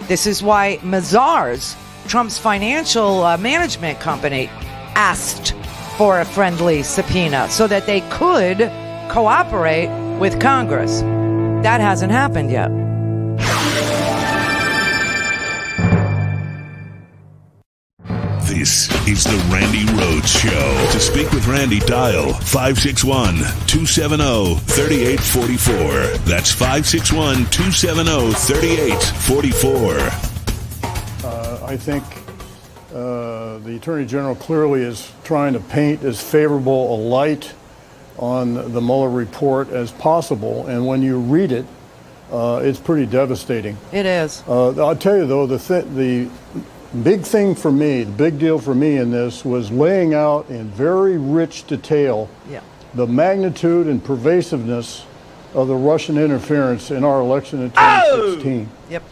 This is why Mazars, Trump's financial management company, asked for a friendly subpoena so that they could cooperate with Congress. That hasn't happened yet. This is the Randi Rhodes Show. To speak with Randi, dial 561-270-3844. That's 561-270-3844. I think the Attorney General clearly is trying to paint as favorable a light on the Mueller report as possible, and when you read it, it's pretty devastating. It is. I'll tell you, though, the big thing for me, the big deal for me in this was laying out in very rich detail the magnitude and pervasiveness of the Russian interference in our election in 2016. Yep.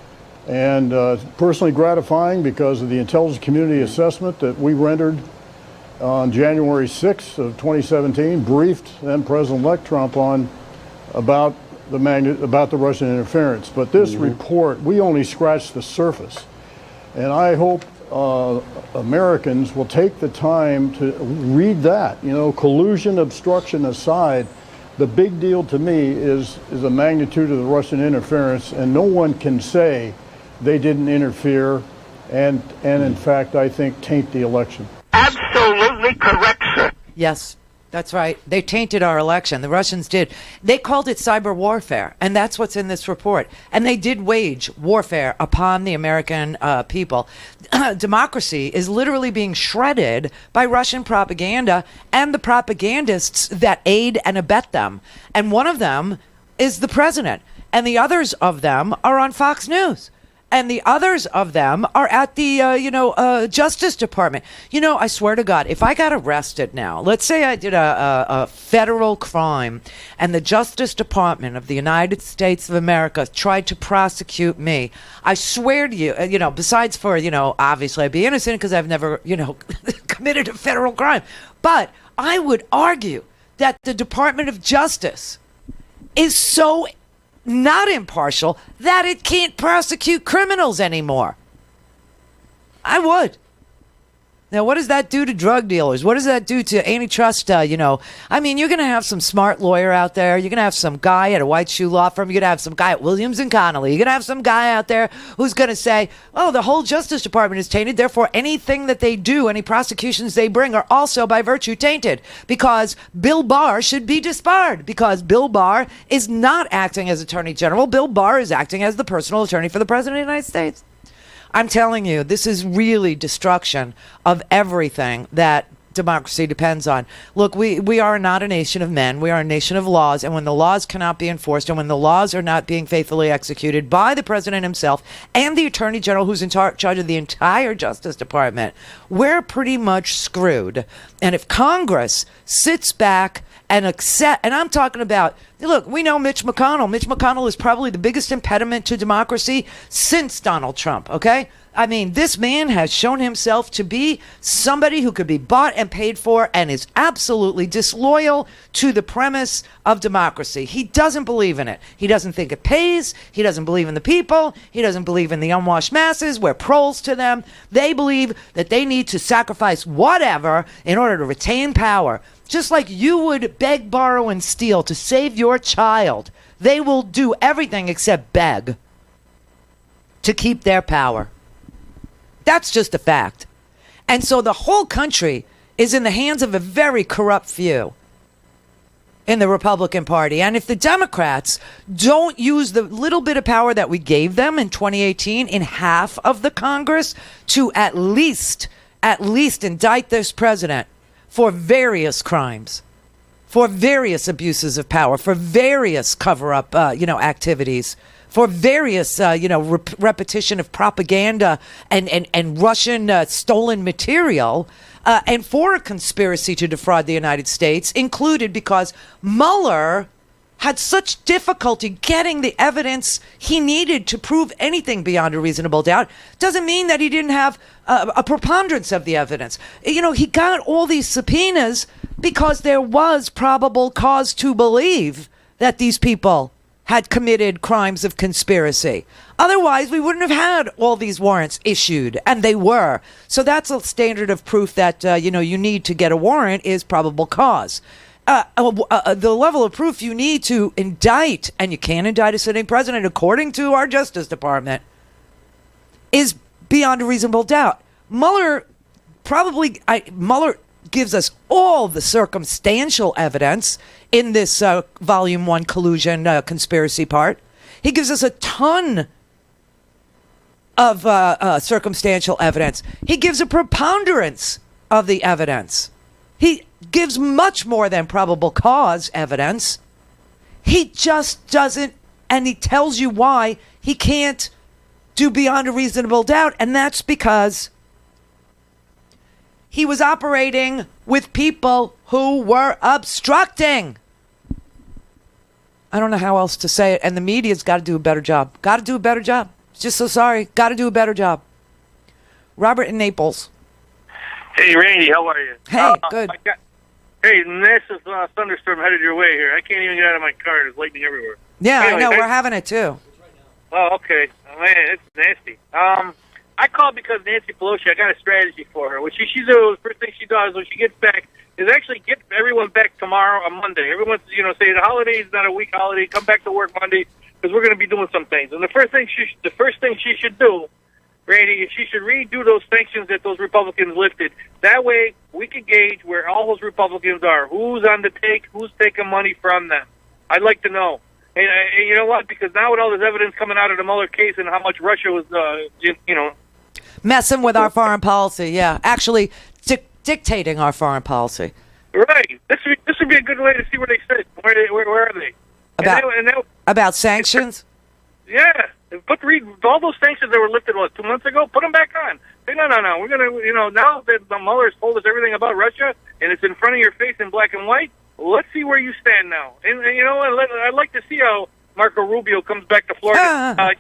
And personally gratifying because of the intelligence community assessment that we rendered on January 6th of 2017, briefed then President-elect Trump about the Russian interference. But this report, we only scratched the surface. And I hope Americans will take the time to read that. Collusion, obstruction aside, the big deal to me is the magnitude of the Russian interference, and no one can say they didn't interfere and in fact, I think, taint the election. Absolutely correct, sir. Yes, that's right. They tainted our election. The Russians did. They called it cyber warfare, and that's what's in this report. And they did wage warfare upon the American people. Democracy is literally being shredded by Russian propaganda and the propagandists that aid and abet them. And one of them is the president, and the others of them are on Fox News. And the others of them are at the, Justice Department. I swear to God, if I got arrested now, let's say I did a federal crime and the Justice Department of the United States of America tried to prosecute me, I swear to you, besides for, obviously I'd be innocent because I've never, committed a federal crime. But I would argue that the Department of Justice is so not impartial that it can't prosecute criminals anymore. I would. Now, what does that do to drug dealers? What does that do to antitrust? I mean, you're going to have some smart lawyer out there. You're going to have some guy at a white shoe law firm. You're going to have some guy at Williams and Connolly. You're going to have some guy out there who's going to say, oh, the whole Justice Department is tainted. Therefore, anything that they do, any prosecutions they bring are also by virtue tainted because Bill Barr should be disbarred because Bill Barr is not acting as Attorney General. Bill Barr is acting as the personal attorney for the President of the United States. I'm telling you, this is really destruction of everything that democracy depends on. Look, we are not a nation of men. We are a nation of laws. And when the laws cannot be enforced and when the laws are not being faithfully executed by the president himself and the attorney general who's in charge of the entire Justice Department, we're pretty much screwed. And if Congress sits back and accept, and I'm talking about, look, we know Mitch McConnell. Mitch McConnell is probably the biggest impediment to democracy since Donald Trump, okay? I mean, this man has shown himself to be somebody who could be bought and paid for and is absolutely disloyal to the premise of democracy. He doesn't believe in it. He doesn't think it pays. He doesn't believe in the people. He doesn't believe in the unwashed masses. We're proles to them. They believe that they need to sacrifice whatever in order to retain power. Just like you would beg, borrow, and steal to save your child, they will do everything except beg to keep their power. That's just a fact. And so the whole country is in the hands of a very corrupt few in the Republican Party. And if the Democrats don't use the little bit of power that we gave them in 2018 in half of the Congress to at least indict this president for various crimes, for various abuses of power, for various cover-up, activities, for various, repetition of propaganda and Russian stolen material, and for a conspiracy to defraud the United States, included because Mueller had such difficulty getting the evidence he needed to prove anything beyond a reasonable doubt, doesn't mean that he didn't have a preponderance of the evidence. He got all these subpoenas because there was probable cause to believe that these people had committed crimes of conspiracy. Otherwise, we wouldn't have had all these warrants issued, and they were. So that's a standard of proof that, you need to get a warrant is probable cause. The level of proof you need to indict, and you can't indict a sitting president according to our Justice Department, is beyond a reasonable doubt. Mueller gives us all the circumstantial evidence in this Volume 1 collusion conspiracy part. He gives us a ton of circumstantial evidence. He gives a preponderance of the evidence. He gives much more than probable cause evidence. He just doesn't, and he tells you why he can't do beyond a reasonable doubt, and that's because he was operating with people who were obstructing. I don't know how else to say it. And the media's got to do a better job. Got to do a better job. Just so sorry. Got to do a better job. Robert in Naples. Hey, Randy, how are you? Hey, good. Hey, massive thunderstorm headed your way here. I can't even get out of my car. There's lightning everywhere. Yeah, anyway, I know. We're having it, too. Oh, okay. Oh, man, it's nasty. I called because Nancy Pelosi, I got a strategy for her. What she does, the first thing she does when she gets back is actually get everyone back tomorrow on Monday. Everyone's, say the holiday is not a week holiday. Come back to work Monday because we're going to be doing some things. And the first thing she should do, Randy, is she should redo those sanctions that those Republicans lifted. That way we can gauge where all those Republicans are. Who's on the take? Who's taking money from them? I'd like to know. And you know what? Because now with all this evidence coming out of the Mueller case and how much Russia was, messing with our foreign policy, yeah. Actually dictating our foreign policy. Right. This would be a good way to see where they sit. Where are they? About sanctions? Yeah. Read all those sanctions that were lifted, 2 months ago? Put them back on. Say, no. We're going to, now that the Mueller's told us everything about Russia and it's in front of your face in black and white, let's see where you stand now. And I'd like to see how Marco Rubio comes back to Florida.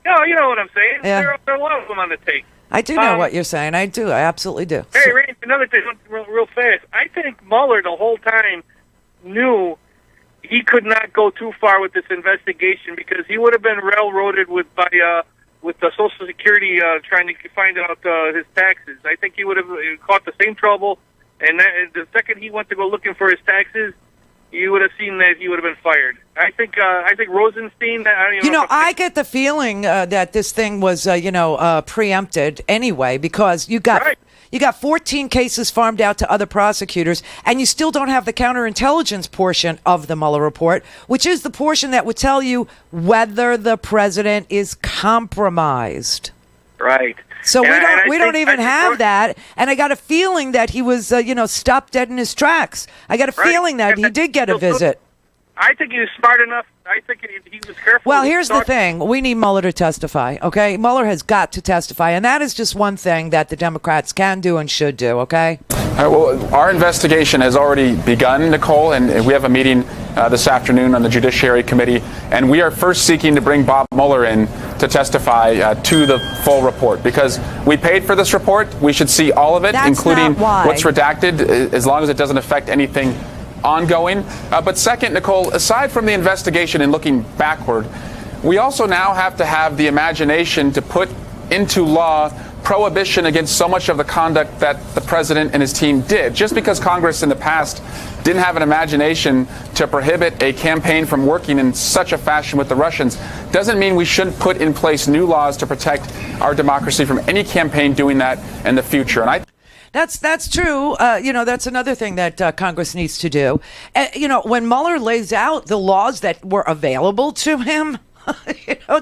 You know what I'm saying. Yeah. There are a lot of them on the take. I do know what you're saying. I do. I absolutely do. Hey, Ray, another thing, real fast. I think Mueller the whole time knew he could not go too far with this investigation because he would have been railroaded with the Social Security trying to find out his taxes. I think he would have caught the same trouble, and the second he went to go looking for his taxes, you would have seen that he would have been fired. I think Rosenstein. I get the feeling that this thing was, preempted anyway because you got 14 cases farmed out to other prosecutors, and you still don't have the counterintelligence portion of the Mueller report, which is the portion that would tell you whether the president is compromised. Right. So we don't even have that, and I got a feeling that he was, stopped dead in his tracks. I got a feeling that he did get a visit. I think he was smart enough. I think he was careful. Well, here's the thing. We need Mueller to testify, okay? Mueller has got to testify, and that is just one thing that the Democrats can do and should do, okay? Well, our investigation has already begun, Nicole, and we have a meeting this afternoon on the Judiciary Committee, and we are first seeking to bring Bob Mueller in to testify to the full report, because we paid for this report. We should see all of it, including what's redacted, as long as it doesn't affect anything ongoing. But second, Nicole, aside from the investigation and looking backward, we also now have to have the imagination to put into law prohibition against so much of the conduct that the president and his team did. Just because Congress in the past didn't have an imagination to prohibit a campaign from working in such a fashion with the Russians doesn't mean we shouldn't put in place new laws to protect our democracy from any campaign doing that in the future. And That's true. That's another thing that Congress needs to do. When Mueller lays out the laws that were available to him,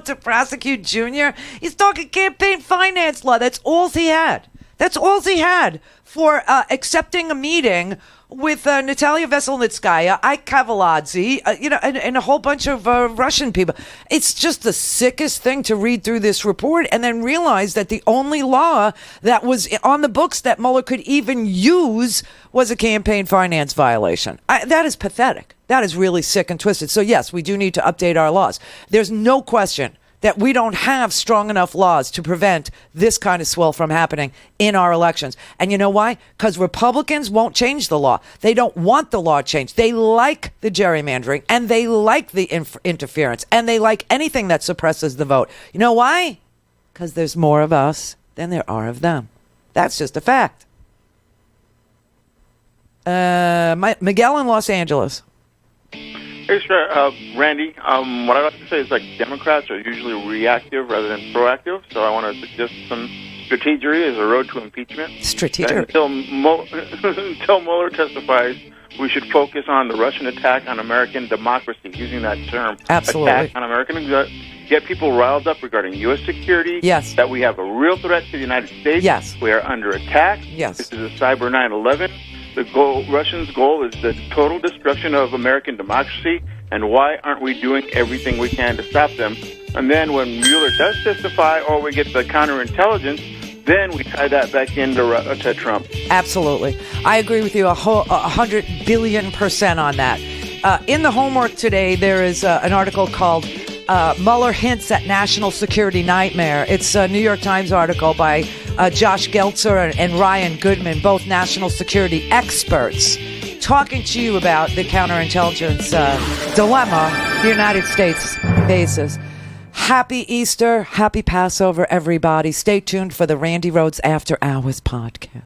to prosecute Junior, he's talking campaign finance law. That's all he had. That's all he had for accepting a meeting with Natalia Veselnitskaya, Ike Kavaladze, and a whole bunch of Russian people. It's just the sickest thing to read through this report and then realize that the only law that was on the books that Mueller could even use was a campaign finance violation. That is pathetic. That is really sick and twisted. So yes, we do need to update our laws. There's no question that we don't have strong enough laws to prevent this kind of swill from happening in our elections. And you know why? Because Republicans won't change the law. They don't want the law changed. They like the gerrymandering, and they like the interference, and they like anything that suppresses the vote. You know why? Because there's more of us than there are of them. That's just a fact. Miguel in Los Angeles. Hey, sure. Randy, what I'd like to say is, Democrats are usually reactive rather than proactive, so I want to suggest some strategery as a road to impeachment. Strategery. Until Mueller testifies, we should focus on the Russian attack on American democracy, using that term. Absolutely. Attack on American, get people riled up regarding U.S. security. Yes. That we have a real threat to the United States. Yes. We are under attack. Yes. This is a cyber 9/11. Russians' goal is the total destruction of American democracy, and why aren't we doing everything we can to stop them? And then when Mueller does testify, or we get the counterintelligence, then we tie that back into Trump. Absolutely. I agree with you 100 billion% on that. In the homework today, there is an article called Mueller Hints at National Security Nightmare. It's a New York Times article by Josh Geltzer and Ryan Goodman, both national security experts, talking to you about the counterintelligence dilemma the United States faces. Happy Easter, happy Passover, everybody. Stay tuned for the Randi Rhodes After Hours podcast.